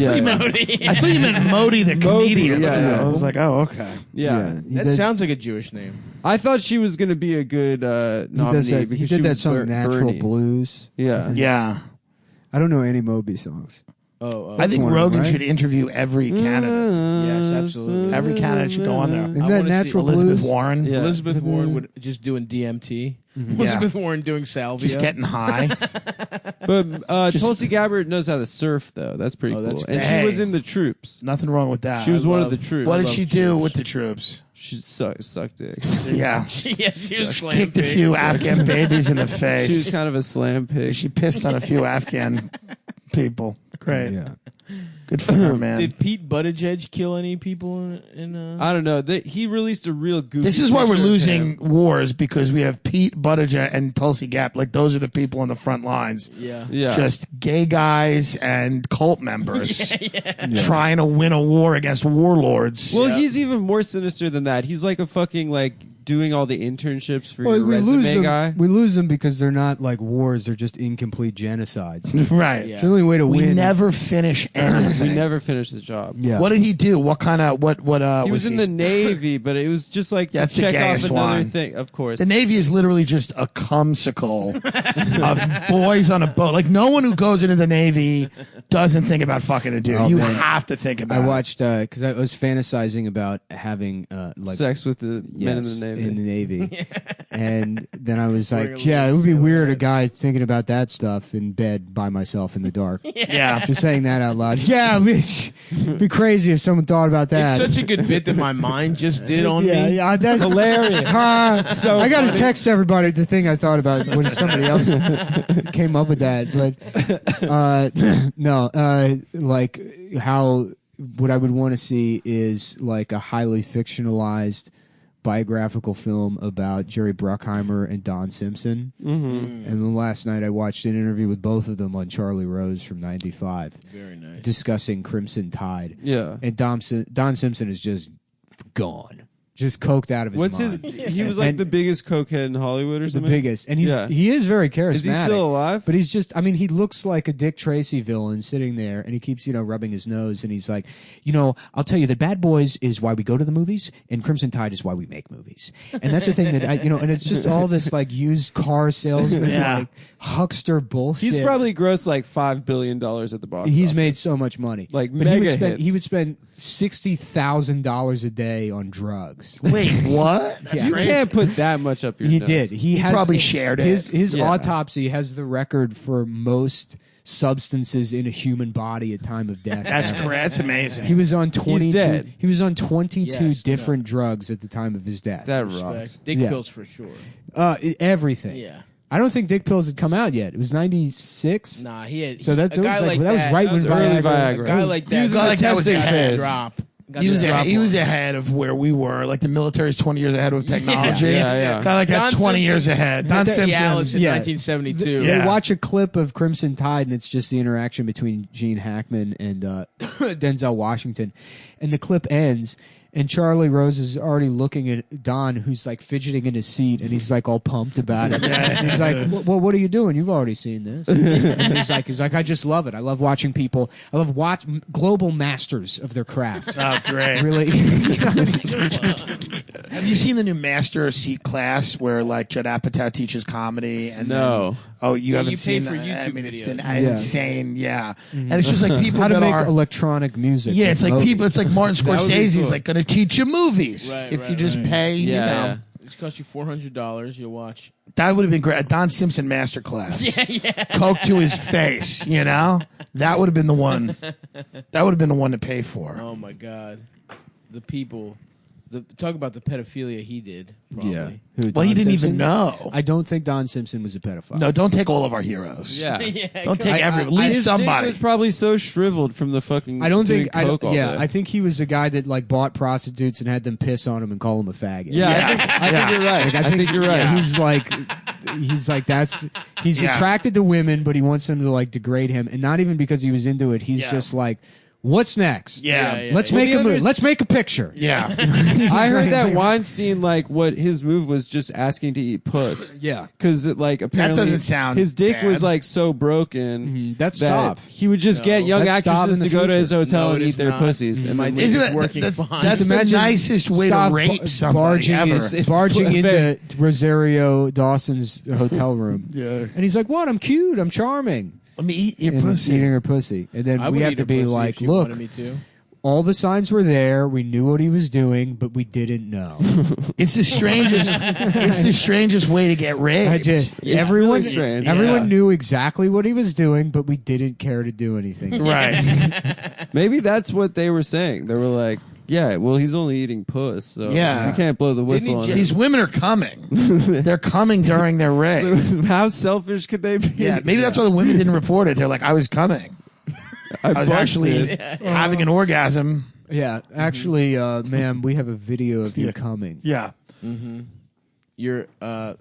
A: thought you meant Modi the comedian.
C: yeah.
A: I was like, oh, okay.
C: Yeah.
D: That sounds like a Jewish name.
C: I thought she was going to be a good nominee
B: He
C: because
B: did
C: she
B: that
C: was
B: song Natural
C: Bernie.
B: Blues.
C: Yeah.
A: Yeah.
B: I don't know any Moby songs.
A: I think
B: one of them,
A: Rogan
B: right?
A: should interview every candidate.
D: Yes, absolutely.
A: Every candidate should go on there.
B: Isn't
D: I
B: that
D: wanna see
B: Natural
A: Elizabeth
B: Blues?
A: Warren.
C: Yeah.
D: Elizabeth Warren would just doing DMT. Elizabeth Warren doing salvia.
A: Just getting high.
C: But Tulsi Gabbard knows how to surf, though. That's pretty cool.
D: that's
C: And
A: great.
C: she was in the troops.
A: Nothing wrong with that.
C: She was one of the troops.
A: What did she do with the troops?
C: She sucked dick.
A: Yeah.
D: Yeah, she was slam
A: Kicked a
D: pigs.
A: few Afghan babies in the
C: She was
A: face.
C: kind of a slam pig.
A: She pissed on a few Afghan people. Great.
B: Yeah.
A: Good for her, man.
D: Did Pete Buttigieg kill any people in
C: I don't know. He released a real goofy.
A: This is why we're
C: picture of
A: losing
C: him.
A: wars, because we have Pete Buttigieg and Tulsi Gabbard. Like, those are the people on the front lines.
D: Yeah.
C: Yeah.
A: Just gay guys and cult members trying to win a war against warlords.
C: Well, he's even more sinister than that. He's like a fucking doing all the internships for
B: Well,
C: your
B: we
C: resume
B: lose them.
C: guy.
B: We lose them because they're not like wars; they're just incomplete genocides.
A: right.
D: Yeah.
B: It's the only way to
A: We
B: win.
A: never finish anything.
C: We never finished the job.
B: Yeah.
A: What did he do? What kind of what
C: He was in the Navy, but it was just like to
A: That's the
C: check off
A: gayest
C: another
A: one.
C: thing. Of course,
A: The Navy is literally just a cumsicle of boys on a boat. Like, no one who goes into the Navy doesn't think about fucking a dude.
B: Oh,
A: You
B: man.
A: have to think about
B: I
A: it.
B: watched because I was fantasizing about having like
C: sex with the men in
B: yes,
C: the Navy.
B: in the Navy. And then I was
D: Wearing
B: like,
D: a
B: yeah, it
D: little
B: would be
D: sailor
B: weird a
D: hat.
B: guy thinking about that stuff in bed by myself in the dark.
A: Yeah.
B: Just saying that out loud. Yeah, it'd be crazy if someone thought about that.
D: It's such a good bit that my mind just did on
B: yeah,
D: me.
B: yeah, that's hilarious. So I got to text everybody the thing I thought about when somebody else came up with that. But no, like how what I would want to see is like a highly fictionalized biographical film about Jerry Bruckheimer and Don Simpson. And then last night I watched an interview with both of them on Charlie Rose from '95,
D: Very nice.
B: discussing Crimson Tide.
C: Yeah.
B: And Don Simpson is just gone, just coked out of his
C: What's
B: mind.
C: He was like
B: And
C: the biggest cokehead in Hollywood or
B: the
C: something.
B: biggest, and
C: Yeah.
B: he is very charismatic.
C: Is he still alive?
B: But he's just, I mean, he looks like a Dick Tracy villain sitting there, and he keeps, rubbing his nose, and he's like, I'll tell you that Bad Boys is why we go to the movies, and Crimson Tide is why we make movies. And that's the thing that and it's just all this like used car salesman,
A: Yeah.
B: like huckster bullshit.
C: He's probably grossed like $5 billion at the box.
B: He's
C: office.
B: made so much money.
C: Like,
B: but
C: mega
B: he
C: hits.
B: would spend $60,000 a day on drugs.
A: Wait, what?
B: Yeah.
C: You can't put that much up your
B: He
C: nose.
B: did. He has
A: probably shared it.
B: His
C: Yeah.
B: autopsy has the record for most substances in a human body at time of death.
A: That's great. That's amazing.
B: He was on 22.
C: dead.
B: He was on 22
D: Yes,
B: different drugs at the time of his death.
C: That
D: Respect.
C: rocks.
D: Dick
B: Yeah.
D: pills for sure.
B: Everything.
D: Yeah.
B: I don't think Dick Pills had come out yet. It was 96.
D: Nah, he had.
B: So that's
D: a guy
B: like
D: like
B: that was right
C: That was
B: when
C: early
B: Viagra.
C: Viagra.
D: A guy like that.
C: He was in
A: Guy
C: the
A: like that was
C: testing
A: ahead.
C: phase.
D: Drop. Got
A: He was
D: the drop
A: he was
D: on.
A: ahead of where we were. Like, the military's 20 years ahead with technology.
C: Yeah.
A: Guy like that's
D: Don
A: 20
D: Simpson
A: years ahead. Don
D: had
A: Simpson.
D: Cialis in
B: Yeah.
D: 1972.
A: Yeah.
B: They watch a clip of Crimson Tide, and it's just the interaction between Gene Hackman and Denzel Washington. And the clip ends, and Charlie Rose is already looking at Don, who's like fidgeting in his seat, and he's like all pumped about it. He's like, "Well, what are you doing? You've already seen this." And he's like, "I just love it. I love watching people. I love global masters of their craft."
A: Oh, great.
B: Really.
A: Have you seen the new Master Seat class where like Judd Apatow teaches comedy? And
C: No.
A: then- oh, you haven't
D: you pay
A: seen
D: for
A: that? I
D: YouTube
A: mean, it's
D: videos.
A: insane. Yeah, and it's just like people
B: How to
A: that
B: make
A: are.
B: electronic music.
A: Yeah, it's like
B: remotely.
A: people. It's like Martin
C: would be
A: Scorsese's
C: cool.
A: like going to teach you movies
D: Right,
A: if
D: right,
A: you just
D: right.
A: pay. You know,
C: Yeah.
D: It's cost you $400. You'll watch.
A: that would have been great. A Don Simpson masterclass. Coke to his face. You know, that would have been the one. That would have been the one to pay for.
D: Oh my God, the people. Talk about the pedophilia he did. Probably.
C: Yeah.
B: Who,
A: Well, he
B: Don
A: didn't
B: Simpson?
A: even know.
B: I don't think Don Simpson was a pedophile.
A: No, don't take all of our heroes.
C: Yeah.
A: Don't take everyone. Leave
C: His dick
A: somebody.
C: was probably so shriveled from the fucking.
B: I don't
C: doing
B: think. I
C: coke
B: don't,
C: all
B: yeah,
C: day.
B: I think he was a guy that like bought prostitutes and had them piss on him and call him a faggot.
C: Yeah, I think you're right.
B: Like,
C: I think you're right.
B: Yeah. He's like that's he's
A: Yeah.
B: attracted to women, but he wants them to like degrade him, and not even because he was into it. He's
A: Yeah.
B: just like, what's next?
A: Yeah.
B: Let's
C: Well,
B: make
C: the
B: a move.
C: others-
B: Let's make a picture.
A: Yeah.
C: I heard that Weinstein, like, what his move was just asking to eat puss.
B: Yeah.
C: Because, like, apparently
A: doesn't sound
C: his dick
A: bad.
C: was, like, so broken
B: That's
C: that
B: stop.
C: he would just get young
B: That's stop
C: actresses
B: in
C: to
B: the
C: go to his
B: future.
C: hotel
D: No,
C: and
D: it
C: eat
D: is
C: their
D: not.
C: pussies. And
D: My
C: then
D: dick
A: Isn't
D: is
A: that
D: working
A: that's,
D: fine.
A: that's
B: Just
A: the
B: imagine
A: nicest way to
B: Stop
A: rape somebody
B: barging
A: ever?
C: It's
B: barging
C: fair.
B: into Rosario Dawson's hotel room.
A: Yeah.
B: And he's like, "What? I'm cute. I'm charming."
A: Let me eat your
B: And
A: pussy.
B: eating her pussy, and then
D: I
B: we
D: would
B: have
D: eat
B: to
D: a
B: be
D: pussy
B: like,
D: if she
B: "Look,
D: wanted me to.
B: all the signs were there. We knew what he was doing, but we didn't know.
A: It's the strangest. It's the strangest way to get raped.
B: Everyone,
C: really strange.
B: everyone knew exactly what he was doing, but we didn't care to do anything.
A: Right.
C: Maybe that's what they were saying. They were like, yeah, well, he's only eating puss, so
A: Yeah.
C: we can't blow the whistle on
A: These women are coming. They're coming during their rape.
C: it. How selfish could they be?
A: Yeah, maybe that's why the women didn't report it. They're like, I was coming. I was actually
C: busted.
A: having an orgasm.
B: Yeah, actually, ma'am, we have a video of you coming.
A: Yeah.
D: You're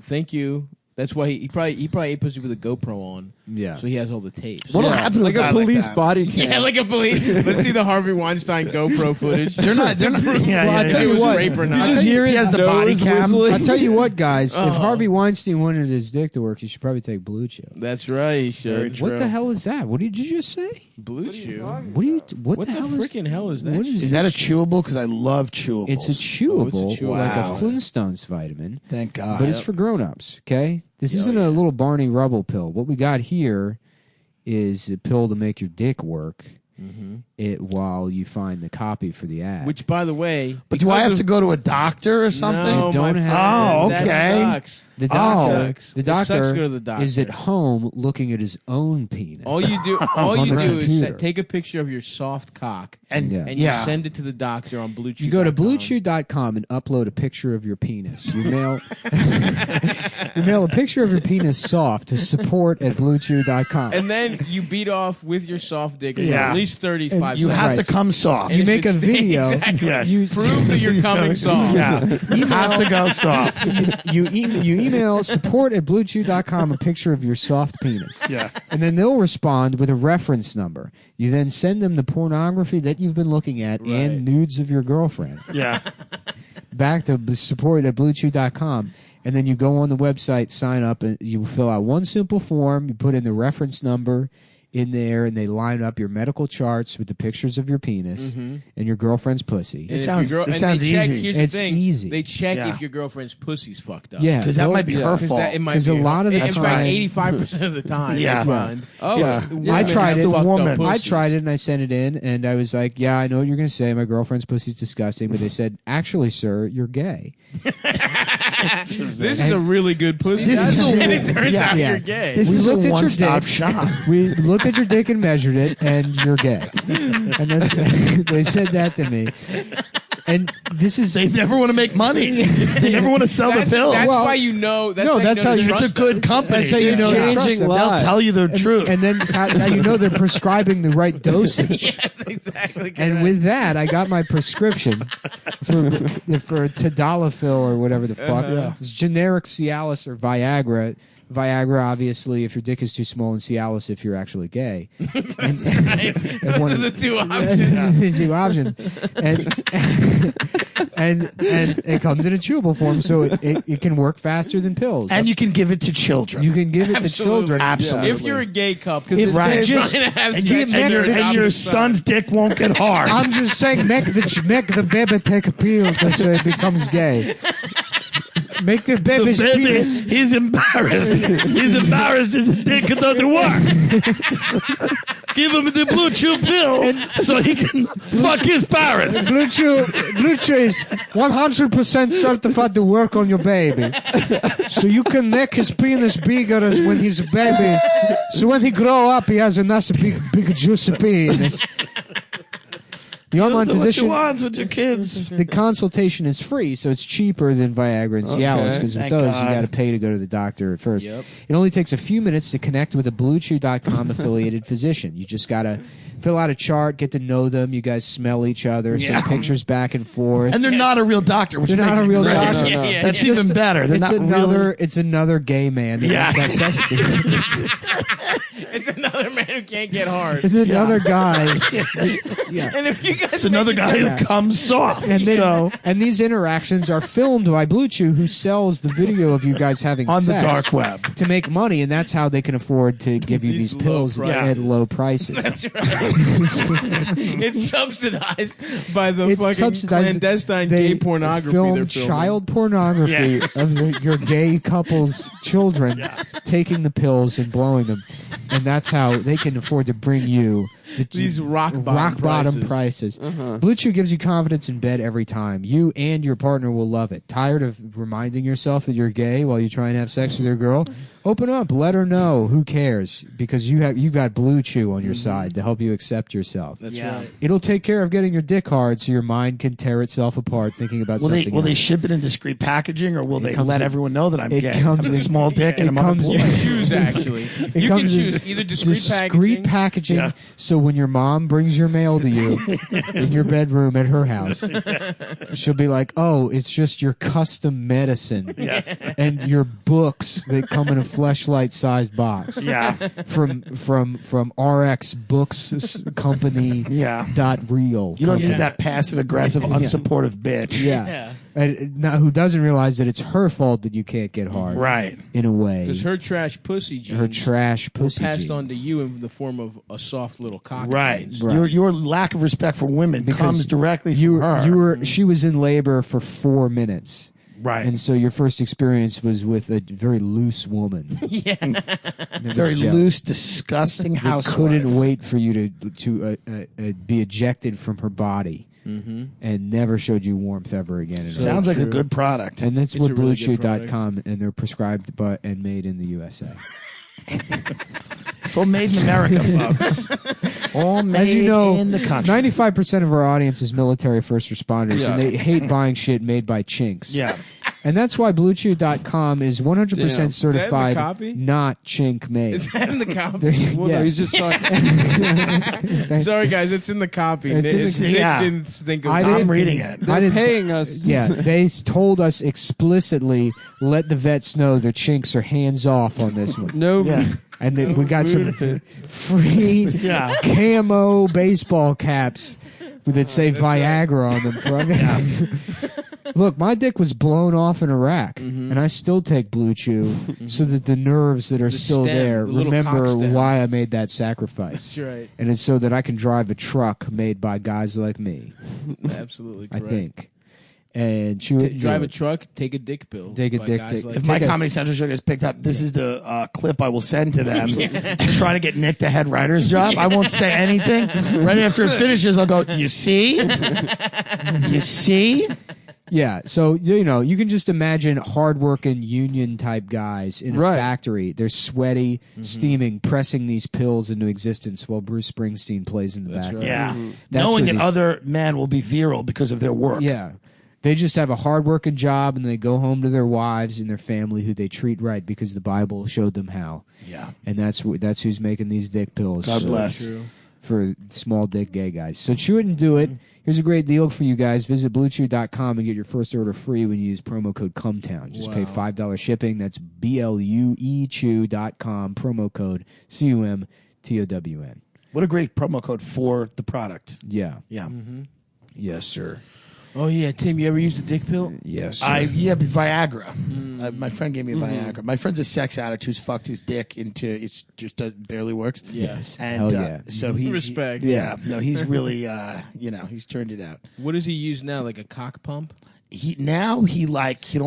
D: thank you. That's why he probably ate pussy with a GoPro on.
B: Yeah.
D: So he has all the tapes.
A: What'll happen
C: like
A: with
C: a
A: guy like
C: police
A: that?
C: body cam.
D: Yeah, like a police. Let's see the Harvey Weinstein GoPro footage.
A: They're not. Yeah,
B: Well, I
A: yeah,
B: tell
A: yeah.
B: you
D: was
B: what,
D: rape or
C: You
D: not.
C: just hear
A: he
C: his
A: has the body
C: nose
A: cam.
C: whistling.
B: I'll tell you what, guys. If Harvey Weinstein wanted his dick to work, he should probably take Blue Chew.
D: That's right. He should.
B: What the hell is that? What did you just say?
D: Blue Chew.
B: What do you? What,
D: What the
B: hell
D: freaking hell is that?
B: What
A: Is that a chewable? Because I love chewables.
B: It's a chewable,
D: chewable.
B: like a
A: Wow.
B: Flintstones vitamin,
A: Thank God.
B: but it's for grown-ups. Okay, this isn't a little Barney Rubble pill. What we got here is a pill to make your dick work. It while you find the copy for the ad.
D: Which, by the way,
A: But do I have to go to a doctor or something?
D: No,
B: You don't
D: my
B: have-
D: friend,
A: Oh,
D: that
A: okay.
D: sucks.
B: the
A: Oh.
B: doctor,
D: Sucks.
B: the
D: It sucks to
B: doctor,
D: go to the doctor.
B: is at home looking at his own penis.
D: All you do
B: On the
D: is
B: computer.
D: take a picture of your soft cock
A: And
B: Yeah.
D: and you send it to the doctor on Bluetooth.
B: You go to bluechew.com and upload a picture of your penis. You mail you mail a picture of your penis soft to support@bluechew.com.
D: and then you beat off with your soft dick for
A: Yeah.
D: at least 35
A: you have
B: Right.
A: to come soft.
B: you
D: And
B: make a
D: if it's-
B: video.
D: Exactly.
A: Yeah.
B: You
D: Prove that you're coming soft.
A: Yeah. You have to go soft.
B: you email support@bluechew.com a picture of your soft penis.
A: Yeah.
B: And then they'll respond with a reference number. You then send them the pornography that you've been looking at and nudes of your girlfriend
A: Yeah.
B: back to support@bluechew.com. And then you go on the website, sign up, and you fill out one simple form. You put in the reference number in there, and they line up your medical charts with the pictures of your penis and your girlfriend's pussy.
A: It sounds
D: and
A: sounds
D: they check,
A: easy.
D: Here's
B: It's
D: the thing.
B: easy.
D: They check
A: Yeah.
D: if your girlfriend's pussy's fucked up.
B: Yeah,
A: Because that might be her
D: Because
A: fault.
D: it might
B: 'Cause
D: be
B: a lot of the
D: in
B: time-
D: fact, 85% of the time,
A: Yeah.
D: they find.
C: Oh,
A: Yeah.
B: I tried
A: it's
B: it.
A: the
D: Fucked up
A: woman.
B: I
D: pussies.
B: tried it and I sent it in, and I was like, "Yeah, I know what you're going to say. My girlfriend's pussy's disgusting." But they said, "Actually, sir, you're gay."
D: This is a really good pussy.
A: This is a-
D: and it turns
A: yeah.
D: out
B: Yeah.
D: you're gay.
A: This
B: We
A: is a
B: looked at your
A: one-stop
B: dick.
A: shop.
B: We looked at your dick and measured it, and you're gay. And that's they said that to me. And this is
A: They never want to make money. They never want to sell the pills.
D: That's
B: Well,
D: why you know. That's
B: no,
D: how
B: that's
D: you know
B: how
D: to
B: you-
A: It's
D: trust
A: a good
D: them.
A: company.
B: That's how you know
A: Yeah.
B: they trust
C: Changing
B: them.
A: They'll
C: lives.
A: tell you the truth.
B: And then now you know they're prescribing the right dosage.
D: Yes, exactly.
B: And
D: correct.
B: with that, I got my prescription for Tadalafil or whatever the fuck. It's generic Cialis or Viagra. Viagra, obviously, if your dick is too small, and Cialis if you're actually gay. And,
D: Those
B: one
D: are
B: of-
D: the two options.
B: the two options, and it comes in a chewable form, so it can work faster than pills.
A: And you can give it to children.
B: You can give it to
D: Absolutely.
B: children.
A: Absolutely.
D: If you're a gay couple,
B: If
A: Right.
B: they
D: trying
B: just-
D: to have
A: and,
D: sex
A: you,
B: give
D: and
A: and,
D: you're
A: your, and your
D: adopted
A: son's dick won't get hard.
B: I'm just saying, make the baby take a pill so it becomes gay. Make the
A: the
B: baby's
A: baby,
B: penis.
A: he's embarrassed. He's embarrassed his dick doesn't work. Give him the Blue Chew pill so he can fuck his parents.
B: Blue Chew is 100% certified to work on your baby. So you can make his penis bigger as when he's a baby. So when he grow up, he has a nice big juicy penis. The online
A: Do what you
B: physician,
A: want with your kids.
B: the consultation is free, so it's cheaper than Viagra and Cialis, because with
A: Thank
B: those,
A: God.
B: you got to pay to go to the doctor at first.
D: Yep.
B: It only takes a few minutes to connect with a BlueChew.com affiliated physician. You just got to fill out a chart, get to know them. You guys smell each other,
A: Yeah.
B: send pictures back and forth.
A: And they're not a real doctor, which
B: They're not
A: makes
B: a
A: it
B: real
A: great.
B: doctor.
D: Yeah, yeah,
A: That's
D: yeah.
A: even better. They're
B: It's
A: not
B: another.
A: really-
B: It's another gay man that
A: Yeah.
B: wants to have sex with you.
D: It's another man who can't get hard.
B: It's another guy. Yeah.
D: And if you guys
A: It's another
D: make
A: guy
B: Yeah.
A: who comes soft.
B: And, then,
A: so
B: and these interactions are filmed by Blue Chew, who sells the video of you guys having
A: on the
B: sex
A: dark web.
B: to make money, and that's how they can afford to give you
D: These
B: these
D: low
B: pills
D: prices.
B: at low prices.
D: That's right. It's subsidized by the
B: It's
D: fucking
B: subsidized.
D: clandestine
B: They
D: gay pornography
B: film
D: they're filming.
B: child pornography of your gay couple's children taking the pills and blowing them, and that's how they can afford to bring you
D: These rock
B: bottom prices. Blue Chew gives you confidence in bed every time. You and your partner will love it. Tired of reminding yourself that you're gay while you try and have sex with your girl? Open up. Let her know. Who cares? Because you got Blue Chew on your side to help you accept yourself.
D: That's right.
B: It'll take care of getting your dick hard so your mind can tear itself apart thinking about something
A: Will they
B: else.
A: ship it in discreet packaging, or will they
B: comes
A: let
B: in-
A: everyone know that I'm
B: it
A: gay?
B: comes
A: I have a
B: in-
A: small dick and I'm
B: it comes
D: You
A: unemployed.
D: can choose, actually. You can
B: comes in
D: choose either discreet
B: packaging
A: Yeah.
B: so when your mom brings your mail to you in your bedroom at her house, she'll be like, oh, it's just your custom medicine and your books that come in a fleshlight sized box
A: Yeah.
B: from RX Books Company
A: Yeah.
B: .real.
A: You don't need that passive aggressive, unsupportive bitch.
B: Yeah. And now, who doesn't realize that it's her fault that you can't get hard,
A: Right.
B: in a way.
D: Because her trash pussy genes
B: Her trash
D: were
B: pussy
D: passed
B: genes.
D: on to you in the form of a soft little cock.
A: Right.
D: genes.
B: Right.
A: Your lack of respect for women
B: Because
A: comes directly from her.
B: She was in labor for 4 minutes.
A: Right.
B: And so your first experience was with a very loose woman.
A: Very loose, disgusting
B: They
A: housewife.
B: couldn't wait for you to be ejected from her body, and never showed you warmth ever again. In her
A: Sounds
B: life.
A: like a good product.
B: And that's
D: It's
B: what
D: a really good
B: BlueChew.com, and they're prescribed by and made in the USA.
A: It's all made in America, folks. All made
B: As you know,
A: in the country.
B: 95% of our audience is military first responders,
C: Yeah.
B: and they hate buying shit made by chinks.
A: Yeah.
B: And that's why BlueChew.com is 100%
C: Damn. Is that in the
B: certified
D: copy?
B: not chink made.
D: Is that in the copy?
C: Well,
B: Yeah.
C: no, he's just talking.
D: Sorry, guys, it's in the copy.
B: It's in the-
D: Nick
A: yeah.
D: didn't think of
B: I
D: it.
B: didn't-
A: I'm reading it.
B: I
C: They're
B: didn't-
C: paying us.
B: Yeah, they told us explicitly, let the vets know their chinks are hands off on this one.
C: No.
A: Yeah.
B: And then we got some free
A: Yeah.
B: camo baseball caps that say Viagra on them. Look, my dick was blown off in Iraq, and I still take Blue Chew so that the nerves that are still
D: stem,
B: there
D: the little
B: remember
D: cock stem.
B: why I made that sacrifice.
D: That's right.
B: And it's so that I can drive a truck made by guys like me,
D: Absolutely
B: I
D: correct.
B: think. And Chew wouldn't do
D: Drive a
B: it.
D: truck, take a dick pill.
B: Take a
D: by
B: dick
D: guys
B: pill.
D: like
A: If
D: that.
A: my
B: Take a-
A: Comedy Central show gets picked up, this is the clip I will send to them to try to get Nick the head writer's job. I won't say anything. Right after it finishes, I'll go, you see? You see?
B: Yeah, so you can just imagine hardworking union type guys in a
C: Right.
B: factory. They're sweaty, steaming, pressing these pills into existence while Bruce Springsteen plays in the background.
A: Yeah.
B: That's
A: Knowing
B: what
A: that
B: these-
A: other men will be virile because of their work.
B: Yeah. They just have a hard-working job, and they go home to their wives and their family, who they treat right because the Bible showed them how.
A: Yeah.
B: And that's who's making these dick pills.
A: God bless.
D: True.
B: For small dick gay guys. So chew it and do it. Here's a great deal for you guys. Visit BlueChew.com and get your first order free when you use promo code Cumtown. Just pay $5 shipping. That's BLUEChew.com, promo code CUMTOWN.
A: What a great promo code for the product.
B: Yeah.
A: Yeah.
B: Yes, sir.
D: Oh, yeah. Tim, you ever used a dick pill?
B: Yes, sir.
A: But Viagra. My friend gave me a Viagra. My friend's a sex addict who's fucked his dick into it just barely works.
D: Yes.
A: And
B: Hell yeah.
A: so he's
D: Respect.
A: Yeah. No, he's really he's turned it out.
D: What does he use now? Like a cock pump?
A: He he'd only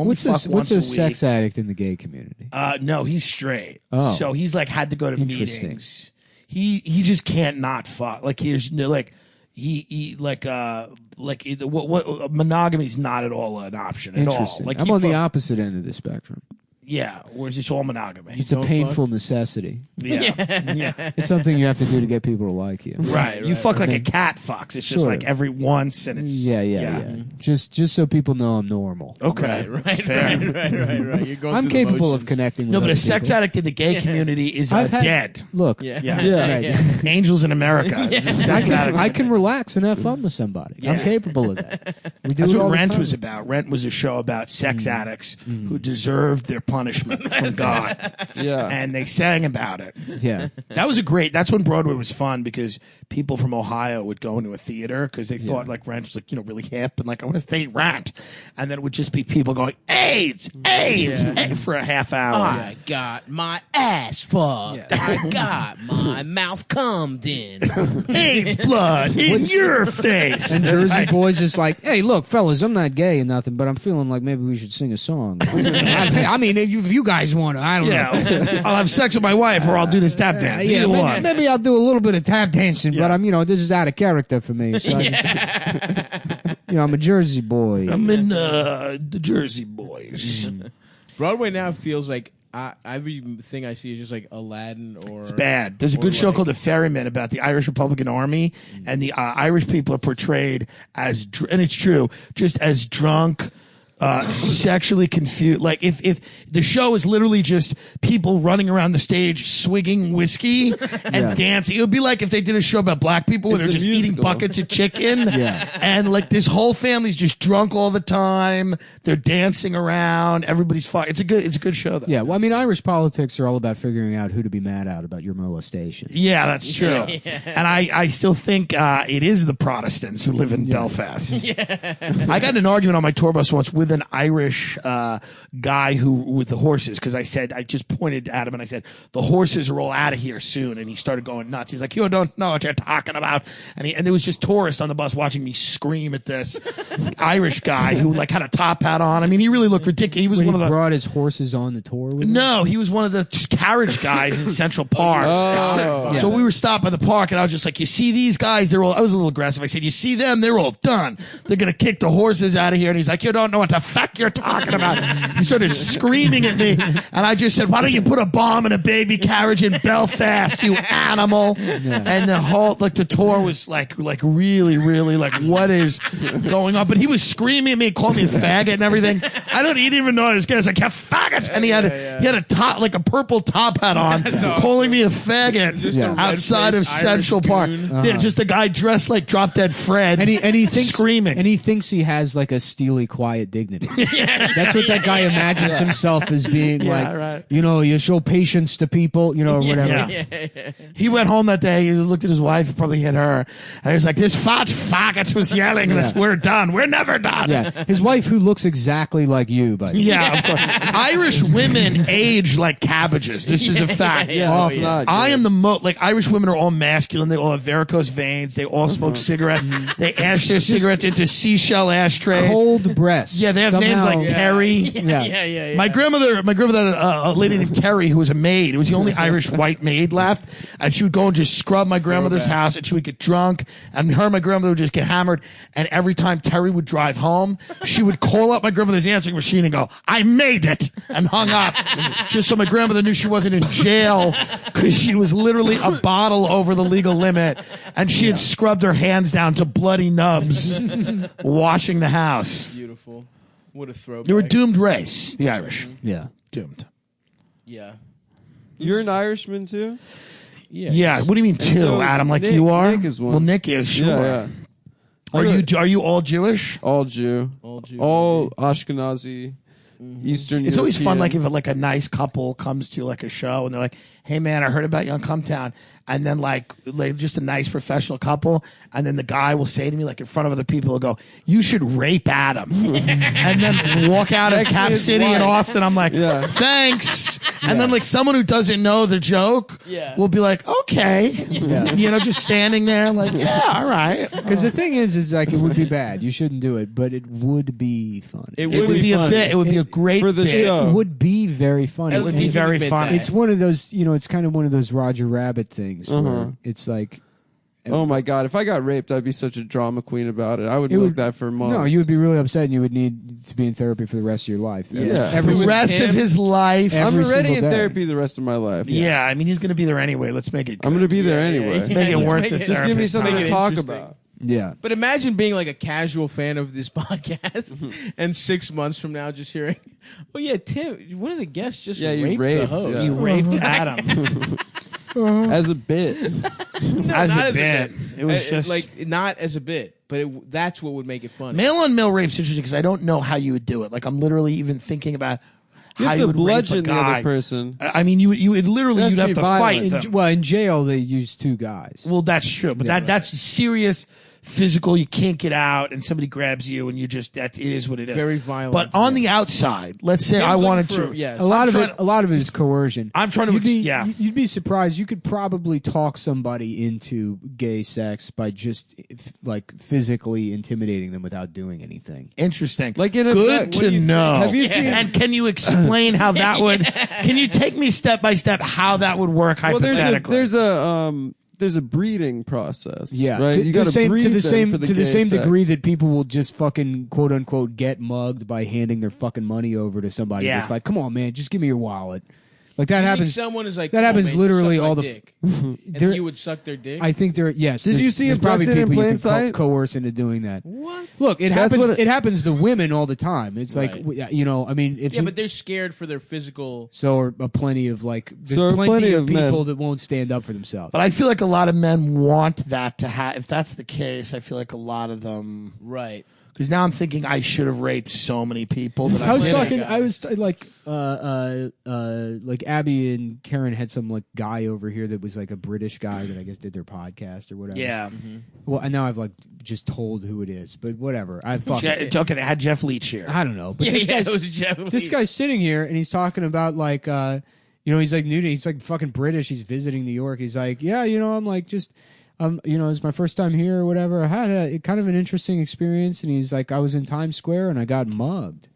B: What's
A: fuck
B: a
A: once a week.
B: sex addict in the gay community?
A: No, he's straight.
B: Oh.
A: So he's like had to go to
B: Interesting.
A: meetings. He just can't not fuck. Like he's no like he what monogamy is not at all an option at all.
B: Interesting.
A: Like
B: I'm
A: he
B: on the
A: fuck-
B: opposite end of the spectrum.
A: Yeah, whereas it's all monogamy.
B: It's a
D: don't
B: painful necessity.
A: Yeah, yeah.
B: It's something you have to do to get people to like you.
A: Right. You fuck like a cat fucks. It's just
B: Sure.
A: like every once, and it's
B: Yeah. Just so people know I'm normal.
A: Okay,
D: Right,
A: That's fair.
D: right. You're going
B: I'm
D: through the
B: capable of
D: motions.
B: connecting with
A: No, but a
B: other
A: sex
B: people.
A: addict in the gay community is
B: I've had-
A: dead.
B: Look,
D: Yeah.
A: Yeah.
B: right.
A: Angels in America. It's a sex addict.
B: I can relax and have fun with somebody. I'm
A: Yeah.
B: capable of that. We do
A: That's
B: it all
A: what
B: the
A: Rent
B: time.
A: was about. Rent was a show about sex addicts who deserved their punishment from God.
C: Yeah.
A: And they sang about it.
B: Yeah.
A: That's when Broadway was fun because people from Ohio would go into a theater because they thought like Rent was like, really hip and like, I want to stay Rent. And then it would just be people going, AIDS, for a half hour.
D: I got my ass fucked. I got my mouth cummed in.
A: AIDS blood in your face.
B: And Jersey Boys is like, hey, look, fellas, I'm not gay and nothing, but I'm feeling like maybe we should sing a song. I mean, if you guys want to, I don't know.
A: Yeah, I'll have sex with my wife, or I'll do this tap dance.
B: Yeah,
A: Either
B: maybe,
A: one.
B: maybe I'll do a little bit of tap dancing, but
A: Yeah.
B: this is out of character for me. So I'm a Jersey boy.
A: I'm in the Jersey Boys.
D: Broadway now feels like everything I see is just like Aladdin or
A: It's bad. There's a
D: or
A: good show
D: like-
A: called The Ferryman about the Irish Republican Army, and the Irish people are portrayed as, and it's true, just as drunk, sexually confused. Like if the show is literally just people running around the stage swigging whiskey and dancing, it would be like if they did a show about black people where
C: It's
A: they're
C: a
A: just eating
C: musical.
A: buckets of chicken, and like this whole family's just drunk all the time. They're dancing around. Everybody's fine. It's a good show though.
B: Yeah, well, Irish politics are all about figuring out who to be mad at about your molestation.
A: Yeah, that's true. And I still think it is the Protestants who live in Belfast. I got in an argument on my tour bus once with an Irish guy with the horses, because I just pointed at him and I said, the horses are all out of here soon. And he started going nuts. He's like, you don't know what you're talking about. And there was just tourists on the bus watching me scream at this Irish guy who like had a top hat on. I mean, he really looked ridiculous. He was
B: When
A: one
B: he
A: of the...
B: brought his horses on the tour with him?
A: No, he was one of the carriage guys in Central Park.
C: Oh.
A: So we were stopped by the park, and I was just like, you see these guys? I was a little aggressive. I said, you see them? They're all done. They're going to kick the horses out of here. And he's like, you don't know what the fuck you're talking about. He started screaming at me. And I just said, why don't you put a bomb in a baby carriage in Belfast, you animal? And the whole, like, the tour was like really, really like, what is going on? But he was screaming at me, calling me a faggot and everything. He didn't even know this guy was like, you faggot. And he had a top, like a purple top hat on, calling me a faggot
D: Just a
A: outside of
D: red-faced
A: Central
D: Irish
A: Park.
D: goon.
A: Yeah, just a guy dressed like Drop Dead Fred.
B: And he thinks
A: screaming.
B: and he thinks he has like a steely, quiet dignity. That's what that guy imagines himself as being. Like,
A: right.
B: you show patience to people, or whatever.
A: Yeah. He went home that day. He looked at his wife, probably hit her, and he was like, "This fat faggot was yelling. We're done. We're never done."
B: Yeah, his wife, who looks exactly like you, by the way.
A: Yeah, of course. Irish women age like cabbages. This is a fact.
C: Yeah, it's not
A: I
C: good.
A: am the most, like, Irish women are all masculine. They all have varicose veins. They all smoke cigarettes. They ash their cigarettes into seashell ashtrays.
B: Cold breasts.
A: Yeah, they have names
B: Somehow-
A: like Terry.
B: Yeah.
A: My grandmother had a lady named Terry who was a maid. It was the only Irish white maid left, and she would go and just scrub my grandmother's house, and she would get drunk, and her and my grandmother would just get hammered. And every time Terry would drive home, she would call up my grandmother's answering machine and go, "I made it," and hung up, just so my grandmother knew she wasn't in jail, because she was literally a bottle over the legal limit, and she had scrubbed her hands down to bloody nubs, washing the house.
D: Beautiful. What a throwback.
A: They were doomed race, the Irish.
B: Yeah.
A: Doomed.
D: Yeah.
C: You're an Irishman too?
A: Yeah. What do you mean two,
C: so is
A: Adam? Like
C: Nick.
A: you are?
C: Nick is one.
A: Well, Nick is, sure.
C: Yeah.
A: Are you all Jewish?
C: All Jew.
D: All Jew.
C: All Ashkenazi. Eastern
A: It's always fun,
C: European.
A: like if a nice couple comes to like a show and they're like, "Hey man, I heard about you on Cumtown," and then like just a nice professional couple, and then the guy will say to me like in front of other people, he'll go, "You should rape Adam," and then walk out of
C: Next to
A: Cap
C: his
A: City in
C: wife.
A: Austin. I'm like,
C: Yeah.
A: thanks. And then like someone who doesn't know the joke will be like, "Okay," just standing there like, "Yeah, all right."
B: Because the thing is like it would be bad. You shouldn't do it, but it would be fun.
D: It
A: It would be a
C: funny.
A: bit. It would be a great
C: For the
A: bit.
C: show.
B: It would be very funny.
A: It would be
B: And
A: very
D: admit
A: funny.
D: that.
B: It's one of those, it's kind of one of those Roger Rabbit things where it's like
C: Oh my God! If I got raped, I'd be such a drama queen about it. I would milk that for months.
B: No, you would be really upset, and you would need to be in therapy for the rest of your life.
C: Yeah.
B: every
A: the rest of his life.
C: I'm
B: every
C: already
B: single
C: in
B: day.
C: therapy the rest of my life.
A: Yeah, I mean, he's going to be there anyway. Let's make it.
C: I'm going to be there anyway.
A: Let's make it
D: Let's
A: worth
D: make
A: the
D: it-
C: Just give me
A: therapist
C: something
A: time.
C: to
D: it
C: talk
D: interesting.
C: about.
B: Yeah.
D: But imagine being like a casual fan of this podcast and 6 months from now just hearing, "Oh yeah, Tim, one of the guests just
C: Yeah, you
D: raped the
C: raped,
D: host."
C: yeah.
A: You raped Adam
C: As a bit.
A: as
D: Not
A: a bit. It was just
D: like not as a bit, but that's what would make it funny.
A: male on male rape's interesting because I don't know how you would do it. Like I'm literally even thinking about
C: You
A: how
C: have
A: you
C: to
A: would
C: bludgeon
A: rape a
C: the
A: guy.
C: other person.
A: I mean, you would literally
C: It has
A: you'd
C: to
A: have
C: be
A: to
C: violent.
A: fight them.
B: Well, in jail they use two guys.
A: Well, that's true, but that's serious physical, you can't get out, and somebody grabs you, and it is what it is.
D: Very violent.
A: But on the outside, let's say I wanted to.
D: Yes.
B: A lot of it is coercion.
A: I'm trying to.
B: You'd be surprised. You could probably talk somebody into gay sex by just like physically intimidating them without doing anything.
A: Interesting.
C: Like in a
A: good to know.
C: Have you seen?
A: And can you explain how that would? Can you take me step by step how that would work hypothetically?
C: There's a breeding process.
B: Yeah,
C: right. You
B: to
C: got to breed
B: the same
C: them for the
B: same
C: sex.
B: degree that people will just fucking quote unquote get mugged by handing their fucking money over to somebody.
A: Yeah.
B: That's like, come on, man, just give me your wallet. Like that
D: You
B: happens.
D: think someone is like,
B: that
D: "Come on,
B: happens
D: man,
B: literally
D: suck my
B: all the.
D: dick." And you would suck their dick.
B: I think there. Yes.
C: Did you see
B: there's probably
C: Abducted in
B: people you
C: Plain
B: can
C: Sight?
B: coerce into doing that?
D: What?
B: Look, it
C: That's
B: happens.
C: what
B: It happens to women all the time. It's
D: Right.
B: like I mean, if
D: Yeah,
B: you,
D: but they're scared for their physical.
B: so are plenty of like. There's
C: So are
B: plenty,
C: plenty
B: of
C: of
B: people
C: men.
B: that won't stand up for themselves.
A: But I feel like a lot of men want that to happen. If that's the case, I feel like a lot of them.
D: Right.
A: Because now I'm thinking I should have raped so many people. That
B: I was
A: didn't.
B: talking. I was like Abby and Karen had some like guy over here that was like a British guy that I guess did their podcast or whatever.
A: Yeah.
B: Well, and now I've like just told who it is, but whatever. I fuck.
A: Okay, they had Jeff Leach here.
B: I don't know. But
D: Yeah,
B: this
D: yeah,
B: guy's,
D: it was Jeff
B: this
D: Leach.
B: guy's sitting here and he's talking about like he's like new to, he's like fucking British. He's visiting New York. He's like, yeah, I'm like just. It's my first time here or whatever. I had a kind of an interesting experience, and he's like, I was in Times Square and I got mugged.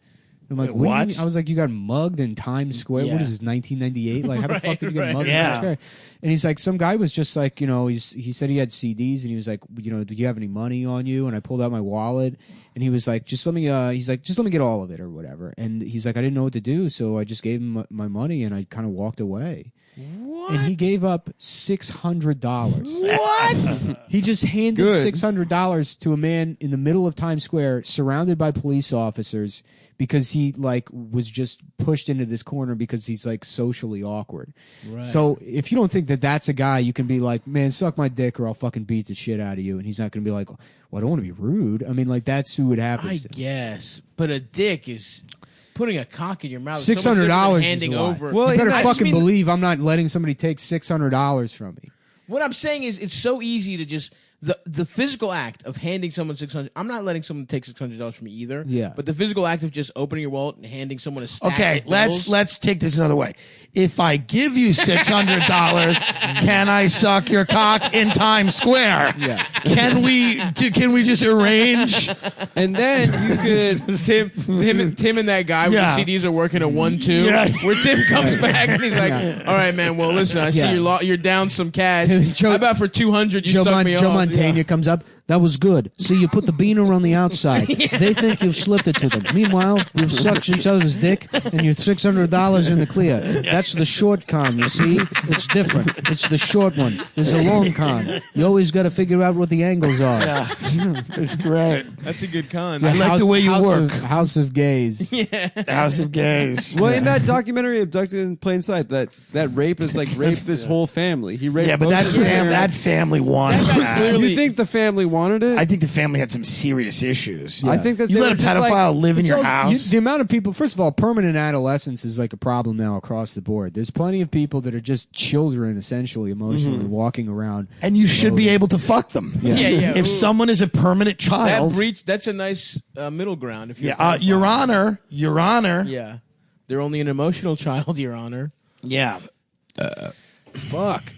B: I'm like,
A: Wait,
B: what? Do you
A: what?
B: mean? I was like, you got mugged in Times Square?
D: Yeah.
B: What is this, 1998? Like, how the fuck did you get
D: right.
B: mugged in
A: Yeah.
B: Times Square? And he's like, some guy was just like, he said he had CDs, and he was like, do you have any money on you? And I pulled out my wallet, and he was like, just let me get all of it or whatever. And he's like, I didn't know what to do, so I just gave him my money, and I kind of walked away.
D: What?
B: And he gave up $600.
D: What?
B: He just handed
C: Good.
B: $600 to a man in the middle of Times Square, surrounded by police officers, because he like was just pushed into this corner because he's like socially awkward.
D: Right.
B: So if you don't think that that's a guy, you can be like, man, suck my dick or I'll fucking beat the shit out of you. And he's not going to be like, well, I don't want to be rude. I mean, like that's who it
D: I
B: happens to.
D: guess, but a dick is putting a cock in your mouth.
B: $600 is
D: handing
B: a lot.
D: over.
C: Well,
B: You better
C: I
B: fucking believe I'm not letting somebody take $600 from me.
D: What I'm saying is, it's so easy to just the physical act of handing someone $600. I'm not letting someone take $600 from me either.
B: Yeah.
D: But the physical act of just opening your wallet and handing someone a stack.
A: Okay,
D: of bills,
A: let's take this another way. If I give you $600, can I suck your cock in Times Square?
B: Yeah.
A: Can we just arrange?
C: And then you could.
D: Tim and that guy
A: Yeah.
D: with the CDs are working a 1-2.
A: Yeah.
D: Where Tim comes back and he's like,
B: Yeah.
D: "All right, man. Well, listen, I see
B: Yeah.
D: you're down some cash.
B: Joe-
D: How about for $200 you
B: Joe,
D: suck me
B: Joe
D: off?"
B: Montana comes up. That was good. See, you put the beaner on the outside. They think you've slipped it to them. Meanwhile, you've sucked each other's dick, and you're $600 in the clear. That's the short con, you see? It's different. It's the short one. There's a long con. You always got to figure out what the angles are.
A: Yeah, it's great.
D: That's a good con.
A: I like the way you work.
B: House of Gays.
A: House of Gays.
C: Well, in that documentary, Abducted in Plain Sight, that rape is like raped this whole family. He raped.
A: Yeah, but
C: both
A: that
C: of their
A: family wanted
D: That guy
A: that.
D: clearly-
C: You think the family wanted it?
A: I think the family had some serious issues.
C: I think that
A: You
C: they
A: let a
C: were just
A: pedophile
C: like,
A: live in
B: It's
A: your
B: also-
A: house.
B: the amount of people, first of all, permanent adolescence is like a problem now across the board. There's plenty of people that are just children, essentially, emotionally, walking around.
A: And you should be able to fuck them.
B: Yeah.
D: Yeah.
A: If someone is a permanent child,
D: That's a nice middle ground. If you're
A: yeah, Your Honor,
D: Yeah. They're only an emotional child, Your Honor.
A: yeah.
B: Fuck.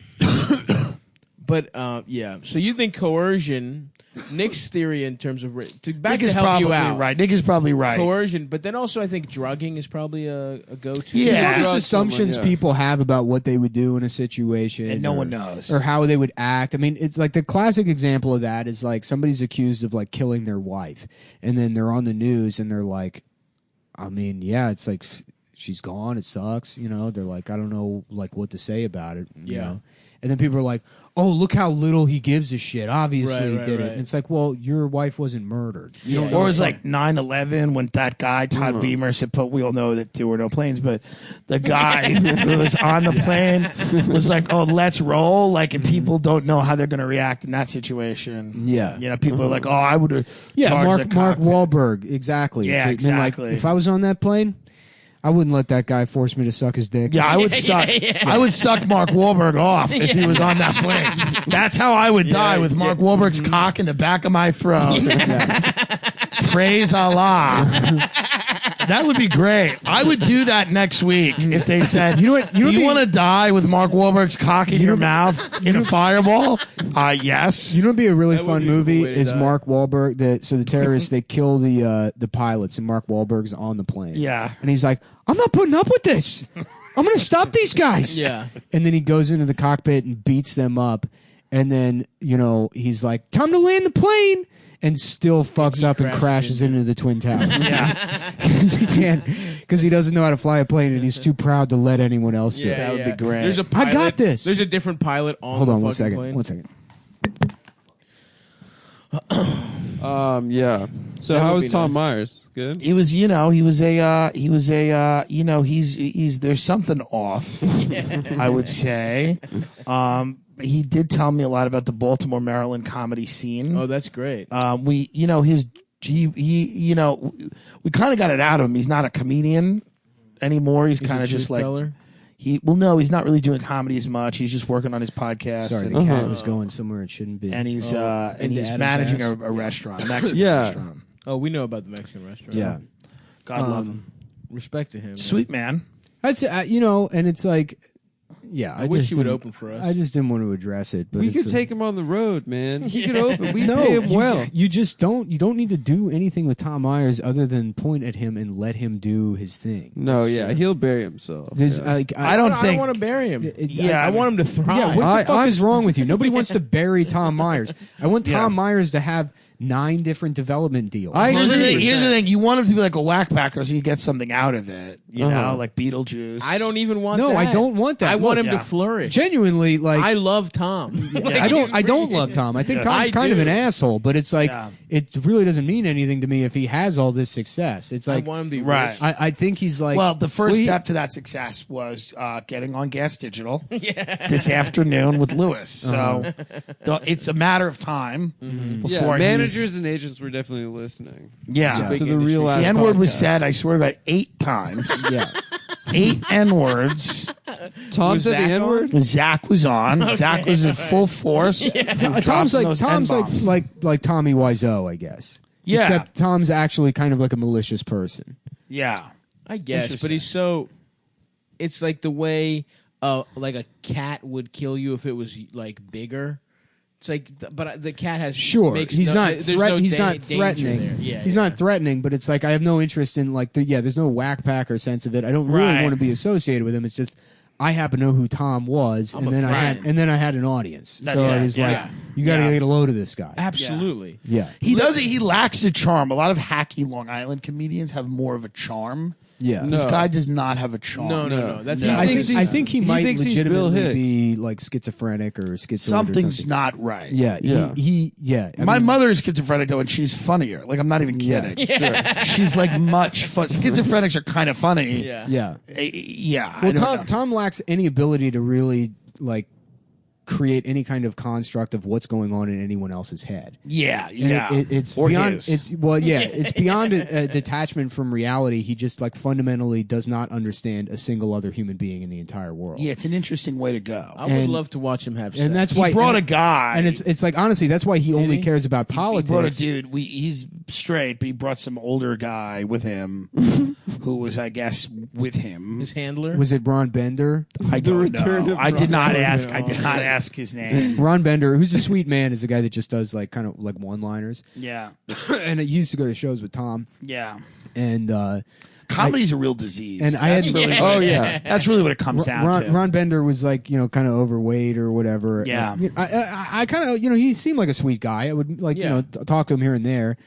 D: But yeah, so you think coercion? Nick's theory in terms of
A: Nick
D: to
A: is
D: help
A: probably
D: you out.
A: right. Nick is probably right.
D: Coercion, but then also I think drugging is probably a go-to.
A: Yeah.
B: There's all
C: Drug
B: these assumptions
C: someone, yeah.
B: people have about what they would do in a situation.
A: And no
B: or-
A: one knows.
B: Or how they would act. I mean, it's like the classic example of that is like somebody's accused of like killing their wife. And then they're on the news and they're like, I mean, yeah, it's like she's gone. It sucks. You know, they're like, I don't know like what to say about it. You
D: Yeah.
B: know? And then people are like, oh, look how little he gives a shit. Obviously
D: Right,
B: he did
D: right.
B: it. And it's like, well, your wife wasn't murdered. You don't
D: Yeah.
B: know.
A: Or it was like 9/11 when that guy, Todd Beamer, said, we all know that there were no planes, but the guy who was on the plane was like, oh, let's roll. Like, and people don't know how they're going to react in that situation.
B: Yeah.
A: You know, people are like, oh, I would have
B: Yeah,
A: charged
B: Mark
A: the cockpit.
B: Wahlberg, exactly.
A: Yeah,
B: If it been like,
A: exactly.
B: if I was on that plane, I wouldn't let that guy force me to suck his dick.
A: Yeah, I would suck. I would suck Mark Wahlberg off if he was on that plane. That's how I would die, with Mark Wahlberg's cock in the back of my throat. Praise Allah. That would be great. I would do that next week if they said, "You know what? You want to die with Mark Wahlberg's cock in your mouth in a fireball?" Yes.
B: You know, what'd be a really fun
D: would be a cool
B: movie
D: way to
B: is
D: die.
B: Mark Wahlberg. The terrorists they kill the pilots and Mark Wahlberg's on the plane.
A: Yeah.
B: and he's like, "I'm not putting up with this. I'm going to stop these guys."
D: Yeah.
B: And then he goes into the cockpit and beats them up, and then he's like, "Time to land the plane." And still fucks up and crashes into the Twin Towers.
A: Yeah.
B: Because he doesn't know how to fly a plane, and he's too proud to let anyone else do it.
A: That would be great.
D: There's a pilot,
B: I got this.
D: There's a different pilot on
B: Hold
D: the
B: on one
D: fucking
B: second.
D: plane.
B: 1 second.
C: Yeah. So
D: That
C: how
D: would
C: was
D: be
C: Tom
D: nice.
C: Myers? Good.
A: He was, he's there's something off, I would say. He did tell me a lot about the Baltimore, Maryland comedy scene.
D: Oh, that's great.
A: We kind of got it out of him. He's not a comedian anymore. He's kind of just like,
D: teller?
A: he's not really doing comedy as much. He's just working on his podcast.
B: Sorry,
A: and,
B: the cat was going somewhere it shouldn't be.
A: and he's
D: into Adam's
A: managing
D: ass?
A: a restaurant, a Mexican
C: Yeah.
A: restaurant.
D: Oh, we know about the Mexican restaurant.
B: Yeah.
A: God love him.
D: Respect to him. man.
A: Sweet man.
B: I'd say, and it's like, yeah.
D: I wish
B: just
D: you would
B: didn't-
D: open for us.
B: I just didn't want to address it. But
C: We
B: it's
C: could
B: a-
C: take him on the road, man. He could open. We
B: No,
C: pay him well.
B: you just don't. You don't need to do anything with Tom Myers other than point at him and let him do his thing.
C: No, yeah, he'll bury himself.
B: There's
C: yeah.
B: like
A: I don't
D: I
A: think.
D: want to bury him.
A: Yeah,
D: I want him to thrive.
B: Yeah, what the
C: I-
B: fuck
C: I'm-
B: is wrong with you? Nobody wants to bury Tom Myers. I want Tom
A: Yeah.
B: Myers to have 9 different development deals.
A: Here's the thing.
D: 100%.
A: Here's the thing. You want him to be like a whack packer, so you get something out of it. You know, like Beetlejuice.
D: I don't even want
B: No,
D: that.
B: I don't want that.
D: I want
B: Look,
D: him to
A: yeah.
D: flourish.
B: Genuinely, like
D: I love Tom.
B: I don't love Tom. I think Tom's
D: I
B: kind of
D: do.
B: an asshole, but it's like
A: Yeah.
B: it really doesn't mean anything to me if he has all this success. It's
D: I
B: like
D: want him to be
A: Right.
D: rich.
B: I think he's like
A: Well, the first step to that success was getting on Gas Digital this afternoon with Lewis. So it's a matter of time
C: Yeah,
A: before
C: managers and agents were definitely listening.
A: Yeah.
C: To the real
A: The
C: ass
A: N word was
C: podcast.
A: said, I swear to God, 8 times.
B: yeah.
A: 8 N words.
C: Tom
D: Was
C: said the
D: Zach
C: N word.
A: Zach was on. Zach was in full force.
B: Tom's like
A: N-bombs.
B: like Tommy Wiseau, I guess.
A: Yeah.
B: Except Tom's actually kind of like a malicious person.
A: Yeah.
D: I guess, but
A: Interesting.
D: he's so. It's like the way, like a cat would kill you if it was like bigger. It's like, but the cat has
B: Sure,
D: makes
B: he's
D: no,
B: not.
D: there's no
B: He's
D: da-
B: not
D: danger
B: threatening.
D: there. Yeah,
B: he's
D: yeah.
B: not threatening, but it's like I have no interest in like. There's no whack packer sense of it. I don't really
A: Right.
B: want to be associated with him. It's just I happen to know who Tom was,
D: I'm
B: and
D: a
B: then
D: friend.
B: I had an audience.
A: That's
B: so I
A: it,
B: was
A: yeah.
B: like, you got to
A: Yeah.
B: get a load of this guy.
D: Absolutely.
B: Yeah,
A: He does it. He lacks a charm. A lot of hacky Long Island comedians have more of a charm.
B: yeah.
A: This
C: No.
A: guy does not have a charm.
D: No. That's
C: He
D: not
B: I
C: thinks
B: think,
C: he's-
B: I think he
C: he
B: might
C: thinks he's Bill
B: legitimately
C: Hicks.
B: be like schizophrenic or schizoid.
A: Something's
B: or something.
A: not right.
B: Yeah,
C: Yeah.
B: I
A: My
B: mean,
A: mother is schizophrenic though, and she's funnier. Like I'm not even
B: Yeah.
A: kidding. She's like much fun. Schizophrenics are kind of funny.
D: Yeah.
B: Yeah.
A: Yeah. I
B: Well,
A: don't know.
B: Tom lacks any ability to really like create any kind of construct of what's going on in anyone else's head.
A: Yeah.
B: And
A: Yeah.
B: it's
A: or
B: beyond.
A: his.
B: It's beyond a detachment from reality. He just like fundamentally does not understand a single other human being in the entire world.
A: yeah. It's an interesting way to go.
D: I would
B: And-
D: love to watch him have sex.
B: and that's
A: He
B: why
A: brought a guy,
B: and it's like honestly, that's why he only
D: he?
B: cares about
A: He
B: politics.
A: brought a dude. He's straight, but he brought some older guy with him, who was, I guess, with him.
D: his handler.
B: Was it Ron Bender?
A: I don't
C: return
A: know.
C: of
A: I did not
C: Ron.
A: ask. I did not ask his name.
B: Ron Bender, who's a sweet man, is a guy that just does like kind of like one-liners,
A: Yeah.
B: and he used to go to shows with Tom,
A: Yeah.
B: and
A: Comedy's a real disease.
B: and I
A: That's
B: had-
A: really
C: Oh yeah.
A: that's really what it comes down to.
B: Ron Bender was like, kind of overweight or whatever.
A: Yeah.
B: And, I kind of, he seemed like a sweet guy. I would like,
D: Yeah.
B: talk to him here and there.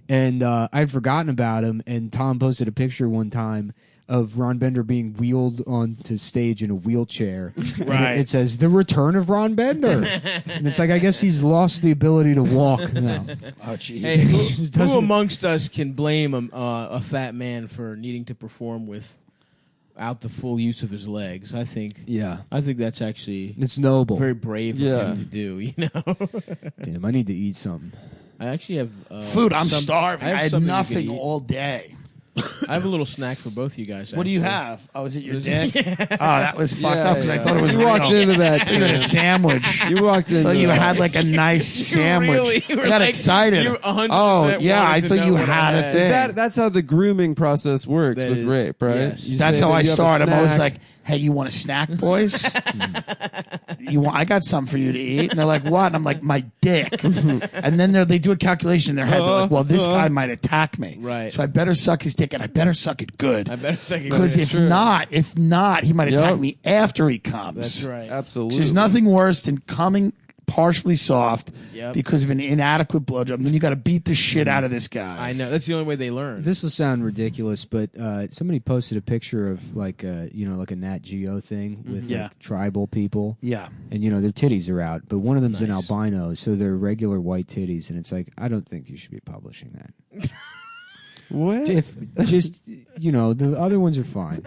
B: And I'd forgotten about him. And Tom posted a picture one time of Ron Bender being wheeled onto stage in a wheelchair. And
A: Right.
B: it says, "The return of Ron Bender." And it's like, I guess he's lost the ability to walk now.
A: Oh, jeez.
D: Hey,
B: just
D: who
B: doesn't-
D: amongst us can blame a fat man for needing to perform without the full use of his legs? I think that's actually
B: It's noble.
D: very brave
C: Yeah.
D: of him to do. You know,
B: Damn, I need to eat something.
D: I actually have
A: Food. I'm
D: some-
A: starving. I had
D: something you
A: nothing
D: could eat.
A: all day.
D: I have a little snack for both you guys.
A: What do you
D: actually.
A: have? Oh, is it your dick? Oh, that was fucked up because I thought it was
C: You walked
A: real.
C: into that.
A: You had a sandwich.
C: You walked in.
A: I thought you had like a nice sandwich.
D: You were
A: I got
D: like-
A: excited.
D: you were 100%
A: Oh, yeah, I
D: wanted to
A: thought
D: know
A: you
D: what I
A: had a
D: had.
A: thing.
C: That's how the grooming process works
D: That
C: with
D: is-
C: rape, right?
D: yes.
C: You
A: That's
C: say
A: how
C: that
A: I
C: you have a
A: start. I'm always
C: snack.
A: like, "Hey, you want a snack, boys? I got something for you to eat." And they're like, "What?" And I'm like, "My dick." And then they do a calculation in their head. They're like, "Well, this guy might attack me,
D: Right.
A: So I better suck his dick, and I better suck it good,
D: I better say
A: because if not, he might attack
C: Yep.
A: me after he comes."
D: That's right.
C: absolutely.
A: So there's nothing worse than coming partially soft
D: Yep.
A: because of an inadequate blowjob. And then you got to beat the shit out of this guy.
D: I know. That's the only way they learn.
B: This will sound ridiculous, but somebody posted a picture of like a Nat Geo thing with
A: Yeah.
B: like, tribal people,
A: Yeah.
B: and their titties are out, but one of them's an
D: Nice.
B: albino, so they're regular white titties, and it's like I don't think you should be publishing that.
C: What?
B: If the other ones are fine,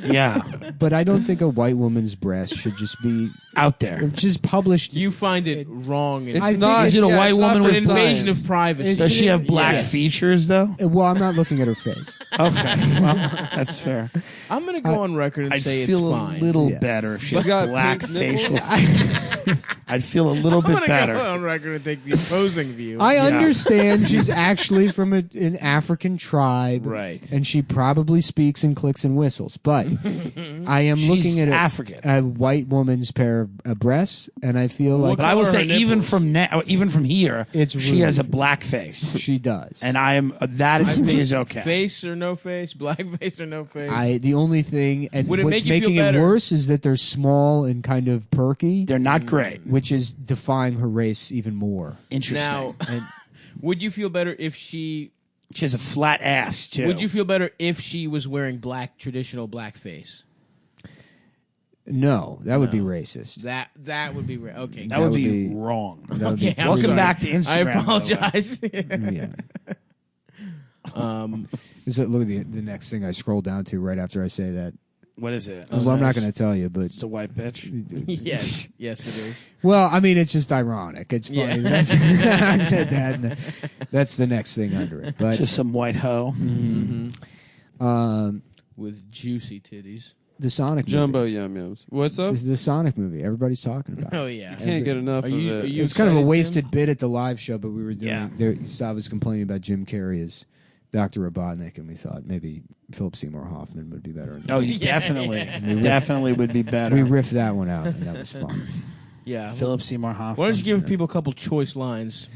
A: Yeah.
B: but I don't think a white woman's breast should just be
A: Out there.
B: just published.
D: You find it wrong. And
C: It's
B: I think
C: not.
A: Is it a
C: yeah,
A: white
C: it's not
A: woman
C: for
A: with
D: an invasion
C: science.
D: of privacy.
A: Does she have black
D: Yes.
A: features, though?
B: Well, I'm not looking at her face.
A: Okay. Well, that's fair.
D: I'm going to go on record and
A: I'd
D: say
A: feel
D: it's
A: a
D: fine.
A: little
B: Yeah.
A: better if she
C: She's
A: has
C: got
A: black
C: pink
A: facial
C: nipples.
A: I'd feel a little
D: I'm
A: bit
D: going to go
A: better.
D: on record and take the opposing view.
B: I understand she's actually from an African tribe,
D: Right.
B: And she probably speaks in clicks and whistles. But I am
A: She's
B: looking at
A: African.
B: a white woman's pair of breasts, and I feel like
A: But I will
D: color
A: say,
D: her
A: even
D: nipples?
A: from here,
B: It's
A: she
B: rude.
A: has a black face,
B: she does.
A: and that to me is okay.
D: Face or no face, black face or no face.
B: The only thing, and
D: Would it
B: what's
D: make you feel
B: making it
D: better?
B: worse is that they're small and kind of perky,
A: They're not great.
B: which is defying her race even more.
A: Interesting.
D: Now, would you feel better if she?
A: She has a flat ass too.
D: Would you feel better if she was wearing traditional blackface?
B: No, that would be racist.
D: That would be okay.
A: That would be
B: be-
A: wrong.
B: That would
D: Okay,
B: be
D: I'm
A: Welcome
D: sorry.
A: back to Instagram.
D: I
A: by the way.
D: apologize.
B: Yeah. Is it, look at the next thing I scroll down to right after I say that.
A: What is it?
B: Well, I'm not going to tell you, but
A: It's a white bitch.
D: yes, it is.
B: well, I mean, it's just ironic. It's funny.
D: Yeah.
B: That's, I said that. And that's the next thing under it. But
A: Just some white hoe.
D: With juicy titties.
B: the Sonic
C: Jumbo
B: movie.
C: yum yums. What's up?
B: This is the Sonic movie. Everybody's talking about.
D: Oh
B: it.
D: yeah.
C: Can't get enough
D: Are
C: of
D: you-
C: it.
D: are you-
B: It was kind of a
D: excited,
B: wasted
D: Jim?
B: bit at the live show, but we were doing.
A: Yeah.
B: I was complaining about Jim Carrey as Dr. Robotnik, and we thought maybe Philip Seymour Hoffman would be better.
A: Oh, you definitely would be better.
B: We riffed that one out, and that was fun.
D: Yeah.
A: Philip Seymour Hoffman.
D: Why don't you give people a couple choice lines?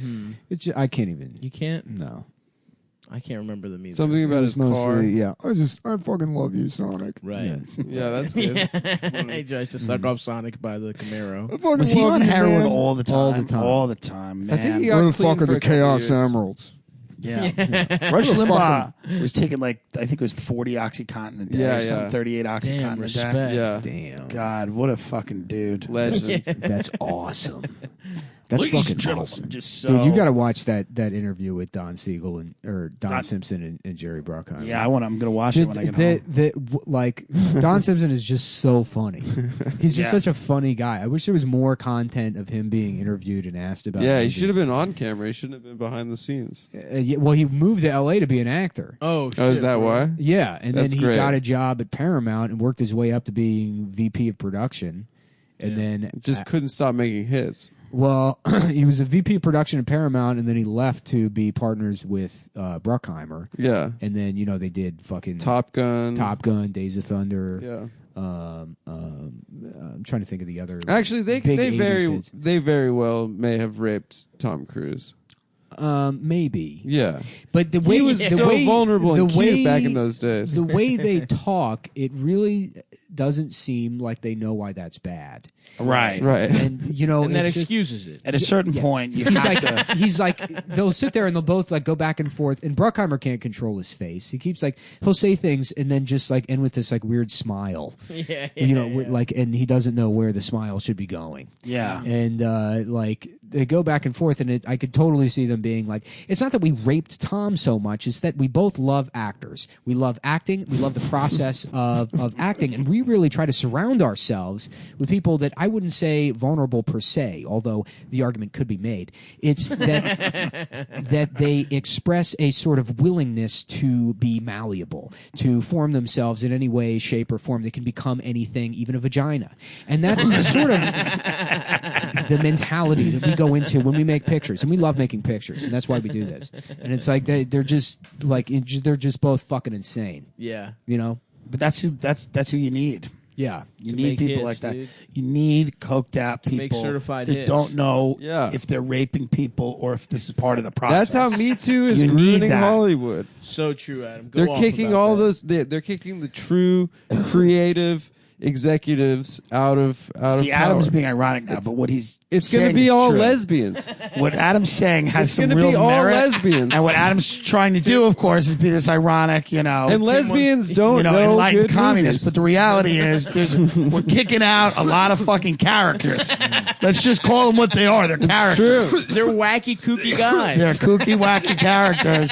B: I can't even.
D: You can't.
B: No.
D: I can't remember them either.
C: Something about his car.
B: Yeah. I fucking love you, Sonic.
D: Right.
C: Yeah, that's good.
D: He tries to suck off Sonic by the Camaro.
A: Was he on heroin all the time?
B: All the time.
A: All the time, man.
C: I think he got clean for a couple years.
B: Emeralds?
A: Yeah. Rush Limbaugh was taking I think it was 40 OxyContin a day
C: Yeah,
A: or something,
C: yeah.
A: 38 OxyContin
D: Damn,
A: a day.
D: respect.
C: Yeah.
B: Damn.
A: God, what a fucking dude.
C: Legend.
B: That's awesome. That's
A: Ladies
B: fucking
A: and gentlemen,
B: awesome.
A: just so.
B: Dude, you got to watch that interview with Don Siegel or Don Simpson and Jerry Bruckheimer.
A: Yeah, I'm going to watch it when I get home.
B: Like Don Simpson is just so funny. He's just
A: Yeah.
B: such a funny guy. I wish there was more content of him being interviewed and asked about.
C: Yeah, he
B: movies.
C: should have been on camera. He shouldn't have been behind the scenes.
B: Well, he moved to L.A. to be an actor.
D: Oh, shit.
C: Oh, is that
D: bro.
C: why?
B: Yeah, and
C: That's
B: then he
C: great.
B: got a job at Paramount and worked his way up to being VP of production. And then
C: Just couldn't stop making hits.
B: well, he was a VP of production at Paramount, and then he left to be partners with Bruckheimer.
C: Yeah.
B: And then they did fucking
C: Top Gun.
B: Days of Thunder.
C: Yeah.
B: I'm trying to think of the other.
C: Actually, they
B: big 80s hits.
C: they very well may have raped Tom Cruise.
B: Maybe.
C: Yeah.
B: But the way
C: He was so vulnerable and cute back in those days.
B: The way they talk, it really doesn't seem like they know why that's bad.
A: Right.
C: Right.
B: And
D: And that
B: it's just-
D: excuses it.
A: At a certain point, you
B: He's
A: have
B: like,
A: to.
B: he's like, they'll sit there and they'll both go back and forth. And Bruckheimer can't control his face. He keeps he'll say things and then just end with this weird smile.
D: Yeah.
B: And he doesn't know where the smile should be going.
A: Yeah.
B: And they go back and forth, and I could totally see them being like, it's not that we raped Tom so much; it's that we both love actors. We love acting. We love the process of acting, and we we really try to surround ourselves with people that I wouldn't say vulnerable per se, although the argument could be made. It's that that they express a sort of willingness to be malleable, to form themselves in any way, shape, or form that can become anything, even a vagina. And that's sort of the mentality that we go into when we make pictures, and we love making pictures, and that's why we do this. And it's like they're just both fucking insane.
D: Yeah.
B: You know?
A: But that's who you need.
B: Yeah.
A: You
D: To
A: need
D: make
A: people
D: hits,
A: like that.
D: dude.
A: You need coked out
D: To make
A: people
D: certified
A: that
D: hits.
A: don't know
C: Yeah.
A: if they're raping people or if this is part of the process.
C: That's how Me Too is
A: You need
C: ruining
A: that.
C: Hollywood.
D: So true, Adam. Go
C: They're
D: off
C: kicking
D: about
C: all
D: that.
C: those. They're kicking the true creative executives out of
A: See,
C: power.
A: Adam's being ironic now, but what he's
C: It's going
A: saying
C: to be
A: is
C: all
A: true.
C: lesbians.
A: What Adam's saying has
C: It's
A: some
C: gonna
A: real
C: be all
A: merit,
C: lesbians.
A: and what Adam's trying to do, of course, is be this ironic,
C: And lesbians don't know
A: enlightened
C: good
A: communists.
C: movies.
A: But the reality is, we're kicking out a lot of fucking characters. Let's just call them what they are. They're characters.
C: True.
D: They're wacky, kooky guys.
A: They're kooky, wacky characters.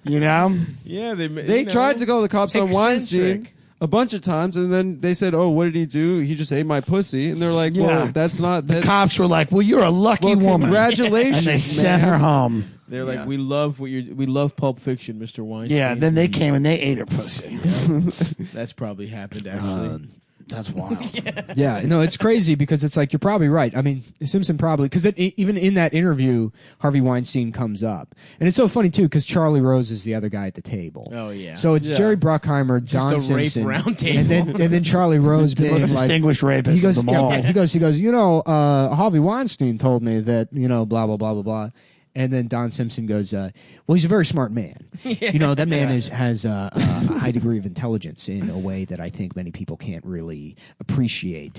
A: You know?
D: Yeah,
C: They tried to call the cops on Weinstein
D: Eccentric.
C: a bunch of times, and then they said, "Oh, what did he do? He just ate my pussy." And they're like, "Well,
A: Yeah.
C: that's not
A: The
C: that."
A: cops were like, well, you're a lucky
C: Well,
A: woman.
C: congratulations,
A: And they sent
C: man.
A: her home.
D: They're like, we love Pulp Fiction, Mr. Weinstein.
A: Yeah, then they came and they ate her pussy.
D: That's probably happened actually.
A: That's wild.
B: Yeah, no, it's crazy because it's like you're probably right. I mean, Simpson probably because even in that interview, Harvey Weinstein comes up, and it's so funny too because Charlie Rose is the other guy at the table.
D: Oh, yeah.
B: So it's
C: Yeah.
B: Jerry Bruckheimer, Don
D: a rape
B: Simpson,
D: round table.
B: and then Charlie Rose
A: The
B: being
A: most
B: like,
A: distinguished rapist
B: he goes,
A: of them all.
B: he goes, you know, Harvey Weinstein told me that, you know, blah blah blah blah blah. And then Don Simpson goes, well, he's a very smart man. You know, that man has a high degree of intelligence in a way that I think many people can't really appreciate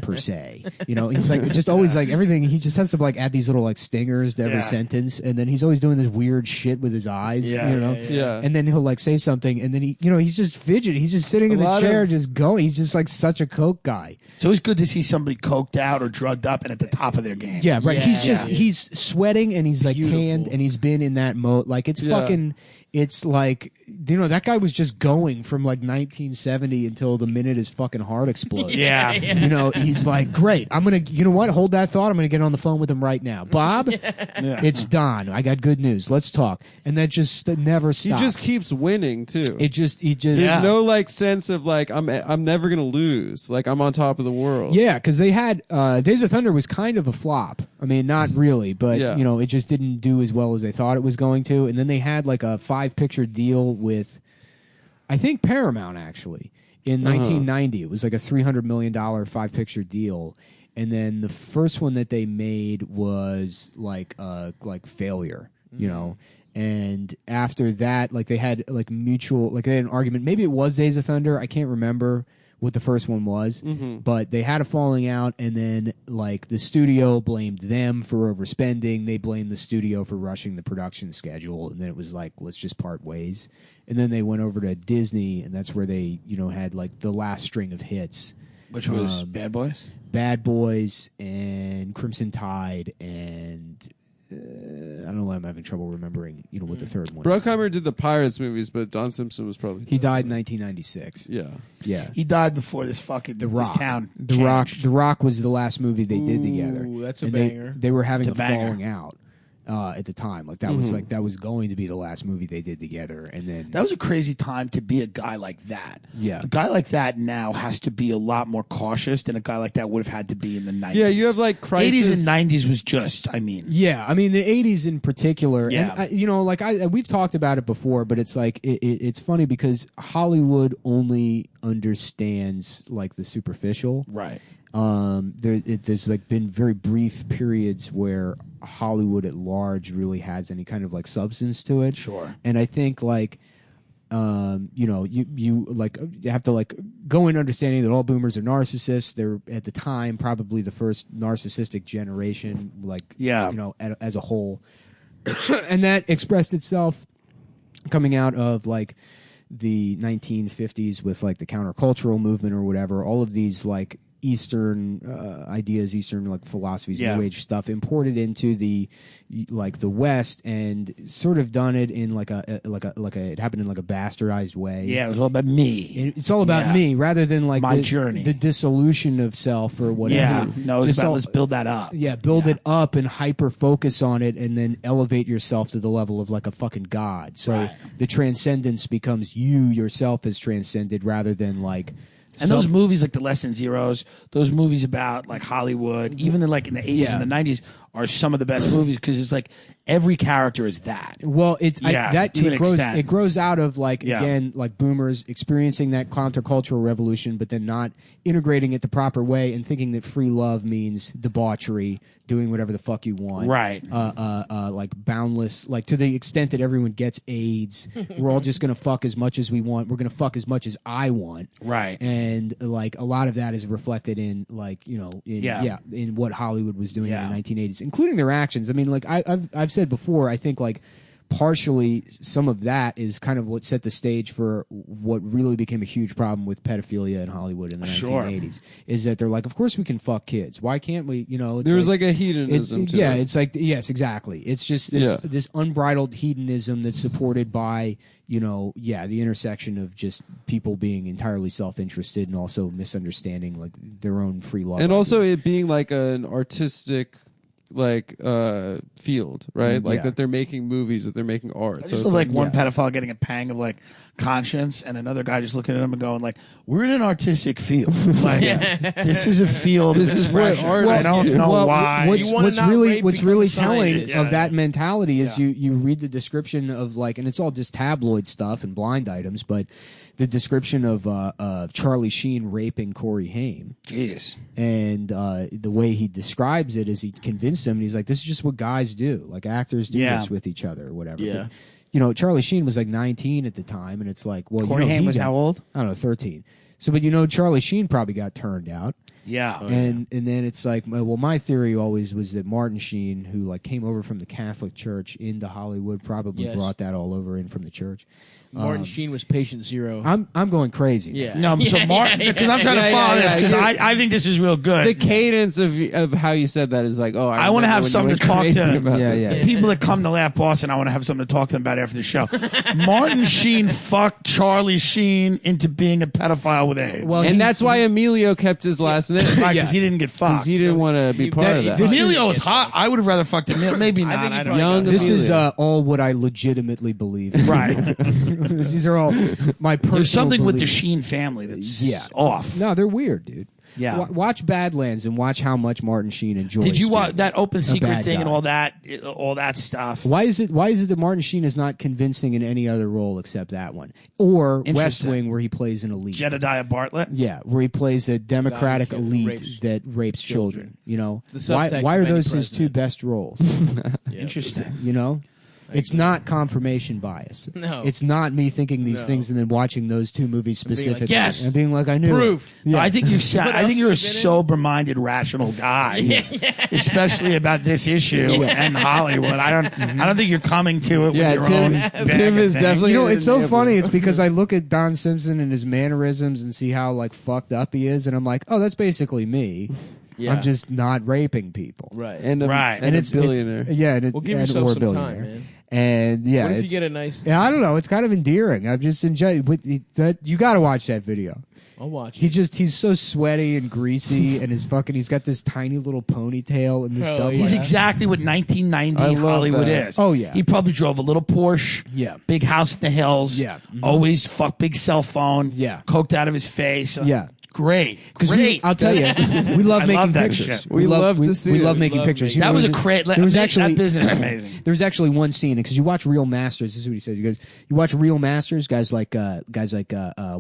B: per se. You know, he's like just always like everything. He just has to like add these little like stingers to every
A: Yeah.
B: sentence, and then he's always doing this weird shit with his eyes.
A: Yeah,
B: you know,
C: Yeah.
B: and then he'll like say something, and then he's just fidgeting. He's just sitting in the
C: lot
B: chair,
C: of-
B: just going. He's just like such a coke guy.
A: It's always good to see somebody coked out or drugged up and at the top of their game.
B: Yeah, right. He's
D: Yeah.
B: just he's sweating and he's like
D: Beautiful.
B: tanned and he's been in that mode. Like it's
C: Yeah.
B: fucking. It's like that guy was just going from like 1970 until the minute his fucking heart exploded.
A: Yeah.
B: He's like, great. I'm gonna. You know what? Hold that thought. I'm gonna get on the phone with him right now. Bob, it's Don. I got good news. Let's talk. And that just never
C: He
B: stopped.
C: just keeps winning too.
B: He just.
C: There's no like sense of like I'm never gonna lose. Like I'm on top of the world.
B: Yeah, because they had Days of Thunder was kind of a flop. I mean, not really, but
C: Yeah.
B: it just didn't do as well as they thought it was going to. And then they had like a 5-picture deal with, I think Paramount actually in 1990. It was like a $300 million 5-picture deal. And then the first one that they made was like failure, you know. And after that, like they had like mutual, like they had an argument. Maybe it was Days of Thunder. I can't remember what the first one was, but they had a falling out, and then like the studio blamed them for overspending. They blamed the studio for rushing the production schedule, and then it was like, let's just part ways. And then they went over to Disney, and that's where they had like the last string of hits.
A: Which was Bad Boys?
B: Bad Boys and Crimson Tide and I don't know why I'm having trouble remembering, what the third one is.
C: Bruckheimer did the Pirates movies, but Don Simpson was probably
B: He died in 1996.
C: yeah.
B: Yeah.
A: He died before this fucking
B: The Rock.
A: this town.
B: The Rock.
A: changed.
B: The Rock was the last movie they did together.
D: Ooh, that's a
B: And
D: banger.
B: They were having
A: It's
B: a
A: a banger.
B: falling out at the time. Like that was that was going to be the last movie they did together, and then
A: That was a crazy time to be a guy like that.
B: Yeah.
A: A guy like that now has to be a lot more cautious than a guy like that would have had to be in the 90s.
C: Yeah, you have like Crisis.
A: 80s and 90s was just, I mean.
B: yeah, I mean the '80s in particular.
A: Yeah.
B: And we've talked about it before, but it's like it's funny because Hollywood only understands like the superficial.
A: Right.
B: There's like been very brief periods where Hollywood at large really has any kind of like substance to it.
A: Sure.
B: And I think like you have to like go in understanding that all boomers are narcissists. They're at the time probably the first narcissistic generation, like
A: Yeah.
B: as a whole, and that expressed itself coming out of like the 1950s with like the countercultural movement or whatever. All of these like Eastern ideas, Eastern like philosophies,
A: Yeah.
B: New Age stuff, imported into the West, and sort of done it in like a it happened in like a bastardized way.
A: Yeah, it was all about me.
B: It's all about
A: Yeah.
B: me rather than like
A: My
B: the
A: journey.
B: the dissolution of self or whatever.
A: Yeah, no, it's
B: Just
A: about
B: all-
A: let's build that up.
B: Yeah, build it up and hyper focus on it, and then elevate yourself to the level of like a fucking god. So
A: Right.
B: the transcendence becomes you yourself as transcended rather than like.
A: And those movies like The Less Than Zeros, those movies about like Hollywood, even in like in the 80s
B: Yeah.
A: and the 90s, are some of the best movies because it's like every character is that.
B: Well, it's
A: Yeah, to an extent.
B: it grows out of like
A: Yeah.
B: again like boomers experiencing that countercultural revolution, but then not integrating it the proper way and thinking that free love means debauchery, doing whatever the fuck you want,
A: Right.
B: like boundless, like to the extent that everyone gets AIDS, we're all just gonna fuck as much as we want. We're gonna fuck as much as I want,
A: Right.
B: And like a lot of that is reflected in like in what Hollywood was doing in the 1980s, including their actions. I mean, like I've said before, I think like partially some of that is kind of what set the stage for what really became a huge problem with pedophilia in Hollywood in the
A: Sure.
B: 1980s. Is that they're like, of course we can fuck kids. Why can't we? You know, it's
C: There was like a hedonism to it.
B: it's like yes, exactly. It's just this unbridled hedonism that's supported by the intersection of just people being entirely self-interested and also misunderstanding like their own free love,
C: And also
B: ideas.
C: it being like an artistic field, right? Like
B: Yeah.
C: that they're making movies, that they're making art.
A: Just
C: So it's
A: like one
B: yeah.
A: pedophile getting a pang of like conscience, and another guy just looking at him and going like, "We're in an artistic field. Like this is a field.
C: This
A: of
C: is what
A: expression.
C: art
A: I
C: is
A: don't
C: to.
A: know
B: Well,
A: why."
B: What's
D: You wanna not
B: really
D: rape,
B: what's
D: become
B: really
D: a
B: telling
D: scientist.
B: of
A: Yeah.
B: that mentality is you read the description of like, and it's all just tabloid stuff and blind items, but the description of Charlie Sheen raping Corey Haim.
A: Jeez.
B: And the way he describes it is he convinced him, and he's like, "This is just what guys do. Like actors do
A: Yeah.
B: this with each other, or whatever."
D: Yeah.
B: But, Charlie Sheen was like 19 at the time, and it's like, well,
A: Corey Haim
B: he
A: was
B: got-
A: how old?
B: I don't know, 13. So, but Charlie Sheen probably got turned out,
A: Yeah.
B: and then it's like, well, my theory always was that Martin Sheen, who like came over from the Catholic Church into Hollywood, probably
D: Yes.
B: brought that all over in from the church.
D: Martin Sheen was patient zero.
B: I'm going crazy.
D: yeah.
A: No, so Martin, because I'm trying to follow this because I think this is real good.
C: the cadence of how you said that is like, oh,
A: I want to
C: remember
A: have
C: when you
A: something
C: went
A: to talk
C: crazy
A: to.
C: about
B: Yeah,
C: that.
B: yeah.
A: The people that come to Laugh Boston, I want to have something to talk to them about after the show. Martin Sheen fucked Charlie Sheen into being a pedophile with AIDS.
B: Well,
C: And that's why Emilio kept his last name.
A: right, because he didn't get
C: Because
A: fucked.
C: he didn't want to be part of that.
B: this
A: Emilio
B: is-
A: was hot. I would have rather fucked Emilio. Maybe not.
D: think he
A: I don't
D: probably
A: know.
C: Young
B: This is
C: Emilio.
B: all what I legitimately believe.
A: Right.
B: These are all my personal
A: There's something with the
B: beliefs.
A: Sheen family that's
B: Yeah.
A: off.
B: No, they're weird, dude.
A: Yeah.
B: Watch Badlands and watch how much Martin Sheen enjoys.
A: Did you watch
B: being
A: that Open
B: a
A: Secret
B: bad
A: thing and
B: guy.
A: all that stuff?
B: Why is it that Martin Sheen is not convincing in any other role except that one, or West
A: Interesting.
B: Wing, where he plays an elite?
A: Jedediah Bartlett?
B: Yeah, where he plays a Democratic
D: Guy who
B: elite
D: rapes
B: that rapes children.
D: The
B: Why
D: subtext
B: are
D: of any
B: those his two
D: president.
B: best roles?
D: Yeah.
A: Interesting.
B: It's not confirmation bias.
D: No.
B: It's not me thinking these
D: No.
B: things and then watching those two movies
D: being like,
B: specifically
D: yes,
B: and being like, I knew
D: proof.
B: It. Yeah.
A: I think you sound,
D: What
A: I think
D: else
A: you're a
D: has been in?
A: sober-minded, rational guy, especially about this issue and Hollywood. I don't think you're coming to it
C: Yeah,
A: with your own.
C: Tim
A: bag of
C: is
A: things.
C: definitely-
B: It's so
C: Yeah,
B: funny.
C: but-
B: It's because I look at Don Simpson and his mannerisms and see how like fucked up he is, and I'm like, oh, that's basically me.
D: Yeah.
B: I'm just not raping people.
D: Right.
C: And a,
A: Right.
C: and a
B: it's
C: billionaire.
B: yeah, and
D: Well, give
B: and,
D: yourself
B: or a
D: some
B: billionaire.
D: time, man.
B: And yeah,
D: What if you
B: it's,
D: get a nice?
B: yeah, I don't know. It's kind of endearing. I've just enjoyed that. You got to watch that video.
D: I'll watch it.
B: He's so sweaty and greasy, and he's got this tiny little ponytail and this
D: Oh,
B: double.
A: He's
D: yeah.
A: exactly what 1990
C: I love
A: Hollywood
C: that.
A: is.
B: Oh, yeah.
A: He probably drove a little Porsche.
B: Yeah.
A: Big house in the hills.
B: Yeah. Mhm.
A: Always big cell phone.
B: Yeah.
A: Coked out of his face.
B: Yeah.
A: Great.
B: Because
A: Great.
B: I'll tell you, we love
A: I
B: making
A: love that
B: pictures.
A: shit.
C: We love to see
B: We
C: it.
B: love
C: We
B: making
D: love
B: pictures.
D: making-
B: You know,
A: that was a
B: there
A: great.
B: There was actually
A: that business is amazing.
B: There was actually one scene because you watch Real Masters. This is what he says. He goes, "You watch Real Masters, guys like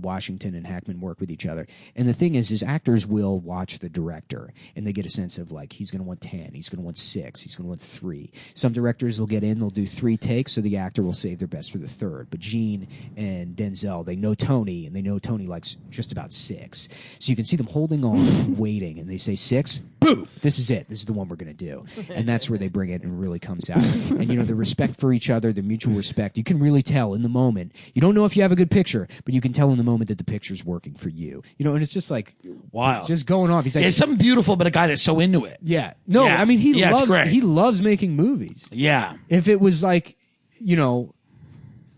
B: Washington and Hackman work with each other. And the thing is actors will watch the director and they get a sense of like he's going to want 10, he's going to want 6, he's going to want 3. Some directors will get in, they'll do 3 takes, so the actor will save their best for the third. But Gene and Denzel, they know Tony, and they know Tony likes just about 6. So you can see them holding on, waiting, and they say 6. Boom! This is it. This is the one we're going to do. And that's where they bring it and it really comes out. And, the respect for each other, the mutual respect, you can really tell in the moment. You don't know if you have a good picture, but you can tell in the moment that the picture's working for you. And it's just like,
A: wow.
B: Just going off. He's like,
A: there's something beautiful about a guy that's so into it.
B: Yeah. No,
A: Yeah.
B: I mean,
A: it's great.
B: he loves making movies.
A: Yeah.
B: If it was like,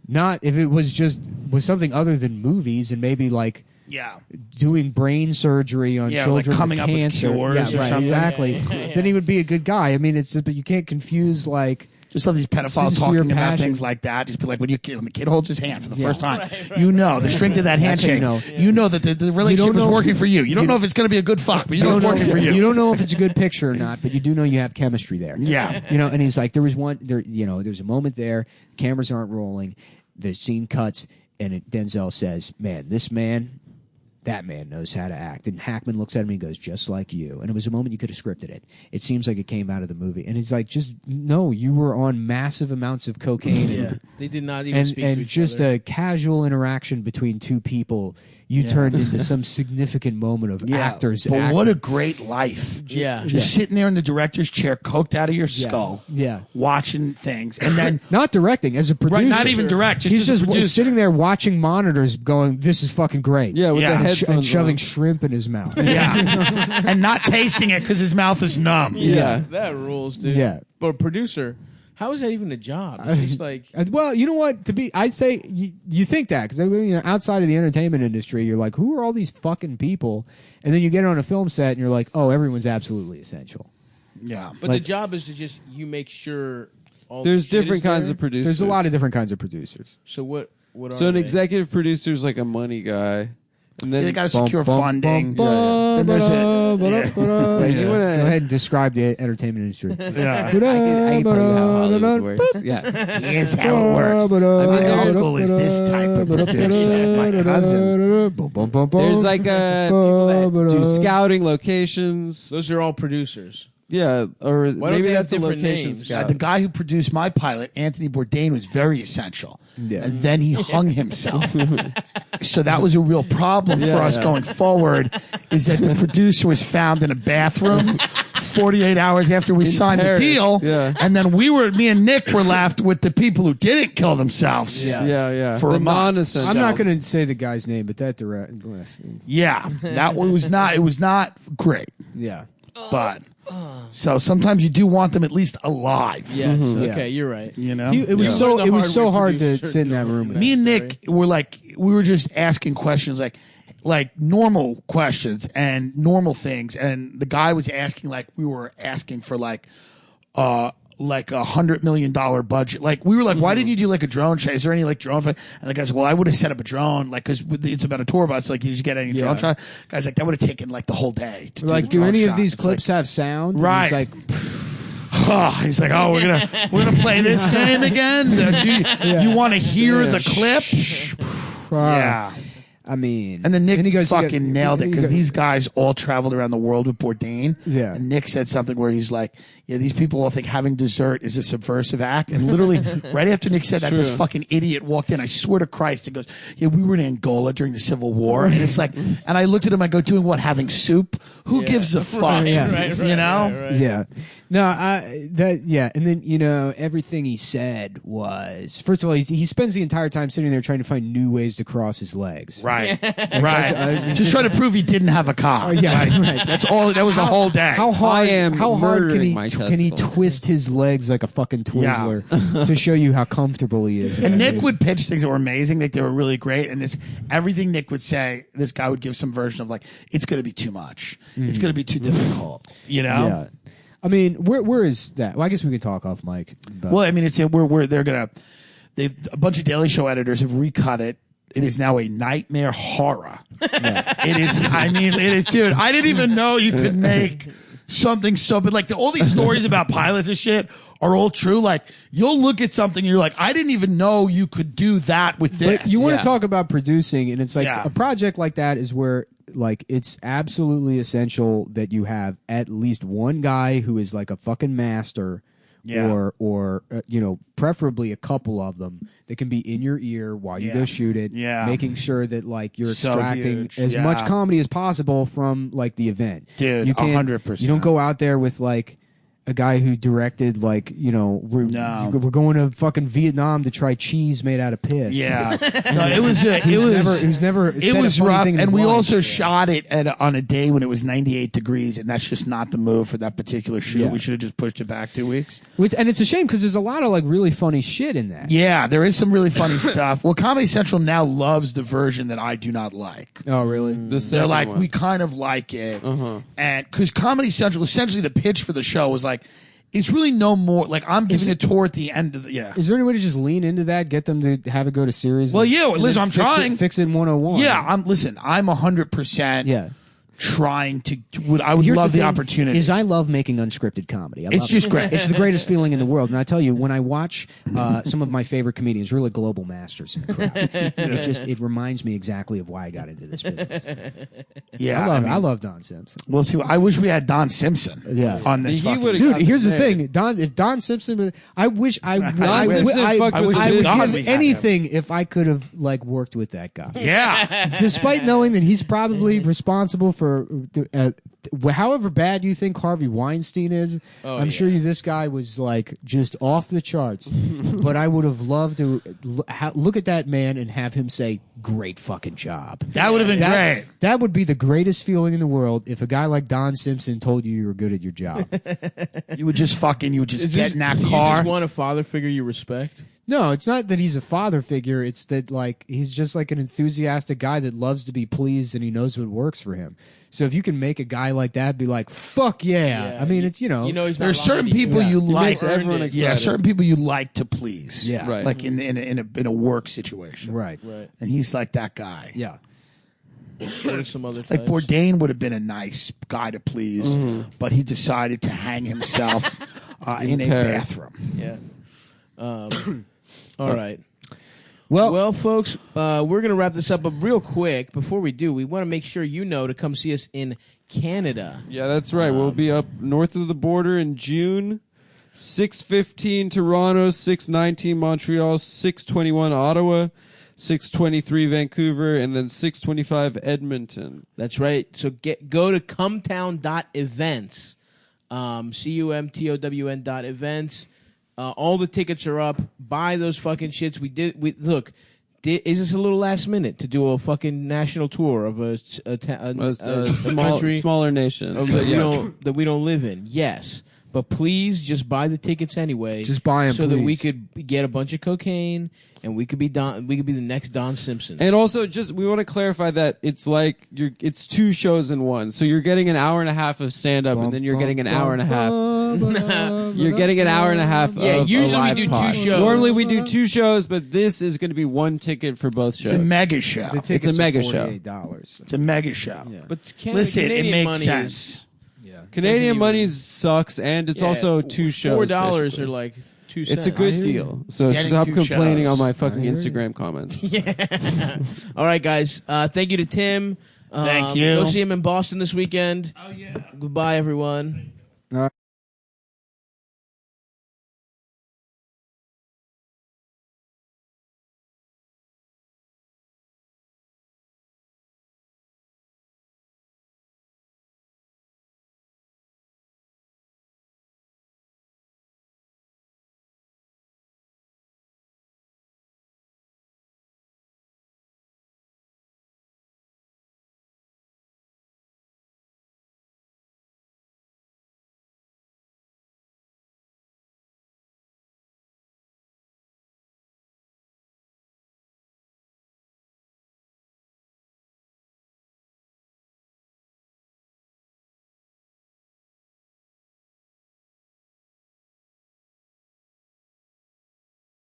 B: not if it was something other than movies and maybe like doing brain surgery on children
A: like coming
B: with
A: up
B: cancer.
A: with cures or something.
B: Exactly. Then he would be a good guy. I mean, but you can't confuse like
A: just love these pedophiles
B: sincere
A: talking about
B: passion.
A: things like that. Just be like when the kid holds his hand for the first time,
D: Right.
A: the strength of that
B: That's how
A: handshake.
B: you know.
A: That the relationship is working for you. You don't know if it's going to be a good fuck, but you know it's working for you.
B: You don't know if it's a good picture or not, but you do know you have chemistry there.
A: Yeah.
B: And he's like, there's a moment there, cameras aren't rolling, the scene cuts, and Denzel says, man, that man knows how to act. And Hackman looks at him and he goes, just like you. And it was a moment you could have scripted it. It seems like it came out of the movie. And it's like, you were on massive amounts of cocaine.
D: They did not even speak to each
B: just
D: other.
B: a casual interaction between two people. You turned into some significant moment of actors.
A: But
B: acting.
A: what a great life.
D: Yeah.
A: Just sitting there in the director's chair, coked out of your skull.
B: Yeah.
A: Watching things. And then
B: Not directing, as a producer.
A: right, not even direct, just
B: He's
A: as a
B: just
A: producer.
B: sitting there watching monitors going, this is fucking great.
C: Yeah, with
A: Yeah.
C: the
A: And
C: headphones
B: And shoving
C: on.
B: shrimp in his mouth.
A: Yeah. And not tasting it because his mouth is numb.
C: Yeah.
D: That rules, dude.
B: Yeah.
D: But producer, how is that even a job? It's just like
B: Well, you know what? I'd say you think that because outside of the entertainment industry, you're like, who are all these fucking people? And then you get on a film set and you're like, oh, everyone's absolutely essential.
A: Yeah.
D: but the job is to just you make sure all
C: There's
D: the shit
C: different
D: is
C: kinds
D: there.
C: of producers.
B: There's a lot of different kinds of producers.
D: So what
C: So
D: are
C: an
D: they?
C: executive producer is like a money guy. And then
A: They got to secure funding.
C: Yeah,
A: Then there's a-
C: Like, you
B: Go
C: wanna,
B: ahead and describe the entertainment industry.
A: Yeah.
E: I can tell you how Hollywood works. Yeah.
A: Here's how it works. My uncle is this type of producer. My cousin.
C: there's like people that do scouting locations.
D: Those are all producers.
C: Yeah, or
D: don't
C: maybe
D: they have
C: that's a
D: different
C: location
D: names?
C: scout.
A: The guy who produced my pilot, Anthony Bourdain, was very essential.
B: Yeah.
A: And then he hung himself. So that was a real problem for us going forward, is that the producer was found in a bathroom 48 hours after we signed
C: Paris.
A: the deal.
C: Yeah.
A: And then me and Nick were left with the people who didn't kill themselves.
C: Yeah.
A: For
C: the
A: a month.
C: non-essential.
B: I'm not going to say the guy's name, but that direct.
A: Yeah. That was not, it was not great.
B: Yeah.
A: But so sometimes you do want them at least alive.
D: Yes.
B: Yeah.
D: Okay, you're right.
A: You know?
B: It was
D: Yeah.
B: so
D: One of the
B: so hard
D: hardware
B: to sit in that room with
A: Me and
D: Sorry.
A: Nick were like, we were just asking questions like normal questions and normal things, and the guy was asking like we were asking for like $100 million budget. Like we were like, why didn't you do like a drone shot? Is there any like drone? And the guy said, well, I would have set up a drone, like because it's about a tour bus. Like you just get any drone shot. Guys like that would have taken like the whole day. To
B: Like,
A: do,
B: do
A: the
B: any
A: drone
B: of these
A: shot. It's
B: clips have sound? And
A: Right.
B: He's like,
A: He's like, oh, we're gonna play this game again. You want to hear the clip? Yeah.
B: I mean,
A: And then Nick
B: he goes,
A: fucking nailed it because these guys all traveled around the world with Bourdain.
B: Yeah.
A: And Nick said something where he's like, yeah, these people all think having dessert is a subversive act. And literally, right after Nick said that, this fucking idiot walked in. I swear to Christ, he goes, yeah, we were in Angola during the Civil War. And it's like, and I looked at him, I go, doing what, having soup? Who gives a fuck?
B: Yeah.
A: You know?
B: Yeah. No, and then, everything he said was, first of all, he spends the entire time sitting there trying to find new ways to cross his legs.
A: Right. Right. Just trying to prove he didn't have a cock.
B: Yeah,
A: Right.
B: right.
A: That's all, that was the whole day.
B: How hard?
C: I am
B: How hard can
C: murdering
B: he
C: my
B: can he
C: testicles.
B: twist his legs like a fucking Twizzler to show you how comfortable he is?
A: And Nick would pitch things that were amazing, like they were really great. And everything Nick would say, this guy would give some version of like, it's going to be too much. It's going to be too difficult. You know?
B: Yeah. I mean, where is that? Well, I guess we could talk off mic. But
A: Well, I mean, they've a bunch of Daily Show editors have recut it. It is now a nightmare horror. It is. I mean, it is, dude. I didn't even know you could make something so. But like all these stories about pilots and shit are all true. Like you'll look at something, and you're like, I didn't even know you could do that with this.
B: But you want to talk about producing, and it's like
A: Yeah.
B: a project like that is where like it's absolutely essential that you have at least one guy who is like a fucking master or preferably a couple of them that can be in your ear while you go shoot it.
A: Yeah.
B: Making sure that like you're
A: So
B: extracting
A: huge.
B: as
A: Yeah.
B: much comedy as possible from like the event.
A: Dude,
B: you can't,
A: 100%.
B: You don't go out there with like a guy who directed like we're going to fucking Vietnam to try cheese made out of piss.
A: Yeah, no, it was
B: rough,
A: and we also shot it on a day when it was 98 degrees, and that's just not the move for that particular shoot.
B: Yeah.
A: We should have just pushed it back 2 weeks.
B: And it's a shame because there's a lot of like really funny shit in that.
A: Yeah, there is some really funny stuff. Well, Comedy Central now loves the version that I do not like.
B: Oh, really?
A: They're like, we kind of like it, and because Comedy Central, essentially, the pitch for the show was like, it's really no more like I'm giving a tour at the end of the
B: Is there any way to just lean into that, get them to have it go to series?
A: Well, yeah, listen, I'm trying.
B: Fix it in 101.
A: Yeah, I'm 100%.
B: Yeah.
A: Trying to. I would love the opportunity.
B: Is I love making unscripted comedy.
A: It's just great.
B: It's the greatest feeling in the world. And I tell you, when I watch some of my favorite comedians, really global masters in the crowd, it reminds me exactly of why I got into this business.
A: Yeah,
B: I love Don Simpson.
A: We'll see. I wish we had Don Simpson.
B: Yeah.
A: On this.
B: Dude, here's the thing. If Don Simpson, I wish I would give anything if I could have like worked with that guy.
A: Yeah.
B: Despite knowing that he's probably responsible for however bad you think Harvey Weinstein is, I'm sure this guy was like just off the charts. But I would have loved to look at that man and have him say, "Great fucking job."
A: That would have been great.
B: That would be the greatest feeling in the world if a guy like Don Simpson told you were good at your job.
A: You would just get in that
D: You
A: car.
D: just want a father figure you respect?
B: No, it's not that he's a father figure. It's that like he's just like an enthusiastic guy that loves to be pleased and he knows what works for him. So if you can make a guy like that be like, "Fuck yeah!" I mean, it's
D: he's not
A: there's certain people you like.
C: makes everyone excited.
A: Yeah, certain people you like to please.
B: Yeah.
C: Right.
A: Like in a work situation.
B: Right.
A: And he's like that guy.
B: Yeah.
D: What are some other
A: Like
D: types?
A: Bourdain would have been a nice guy to please, but he decided to hang himself in a
C: Paris.
A: bathroom.
D: Yeah. All right.
B: Well,
D: folks, we're going to wrap this up, but real quick, before we do, we want to make sure you know to come see us in Canada.
C: Yeah, that's right. We'll be up north of the border in June. 6:15 Toronto, 6:19 Montreal, 6:21 Ottawa, 6:23 Vancouver, and then 6:25 Edmonton.
D: That's right. So go to cumtown.events, cumtown.events. All the tickets are up. Buy those fucking shits. Is this a little last minute to do a fucking national tour of a country
C: Smaller nation
D: that we don't live in? Yes. But please just buy the tickets anyway.
B: Just buy them,
D: so that we
B: please.
D: could get a bunch of cocaine and we could be the next Don Simpsons.
C: And also, we want to clarify that it's like it's two shows in one. So you're getting an hour and a half of stand up, and then you're getting an hour and a half. You're getting an hour and a half.
D: Yeah,
C: of
D: usually
C: a
D: we
C: live
D: do
C: pod.
D: 2 shows.
C: Normally we do 2 shows, but this is going to be 1 ticket for both shows.
A: It's a mega show.
B: the tickets
C: it's a mega
B: are
C: show.
B: $48.
A: It's a mega show.
B: Yeah.
D: But
A: Listen, it
D: Canadian
A: makes
D: money
A: sense.
C: Canadian
D: doesn't
C: money
D: even-
C: sucks, and it's also 2 shows.
D: $4
C: basically.
D: are like 2 cents.
C: It's a good deal. So
A: Getting
C: stop
A: 2
C: complaining
A: shows.
C: on my fucking
B: I hear you.
C: Instagram comments.
D: All right, guys. Thank you to Tim.
A: Thank you.
D: Go see him in Boston this weekend. Oh yeah. Goodbye, everyone.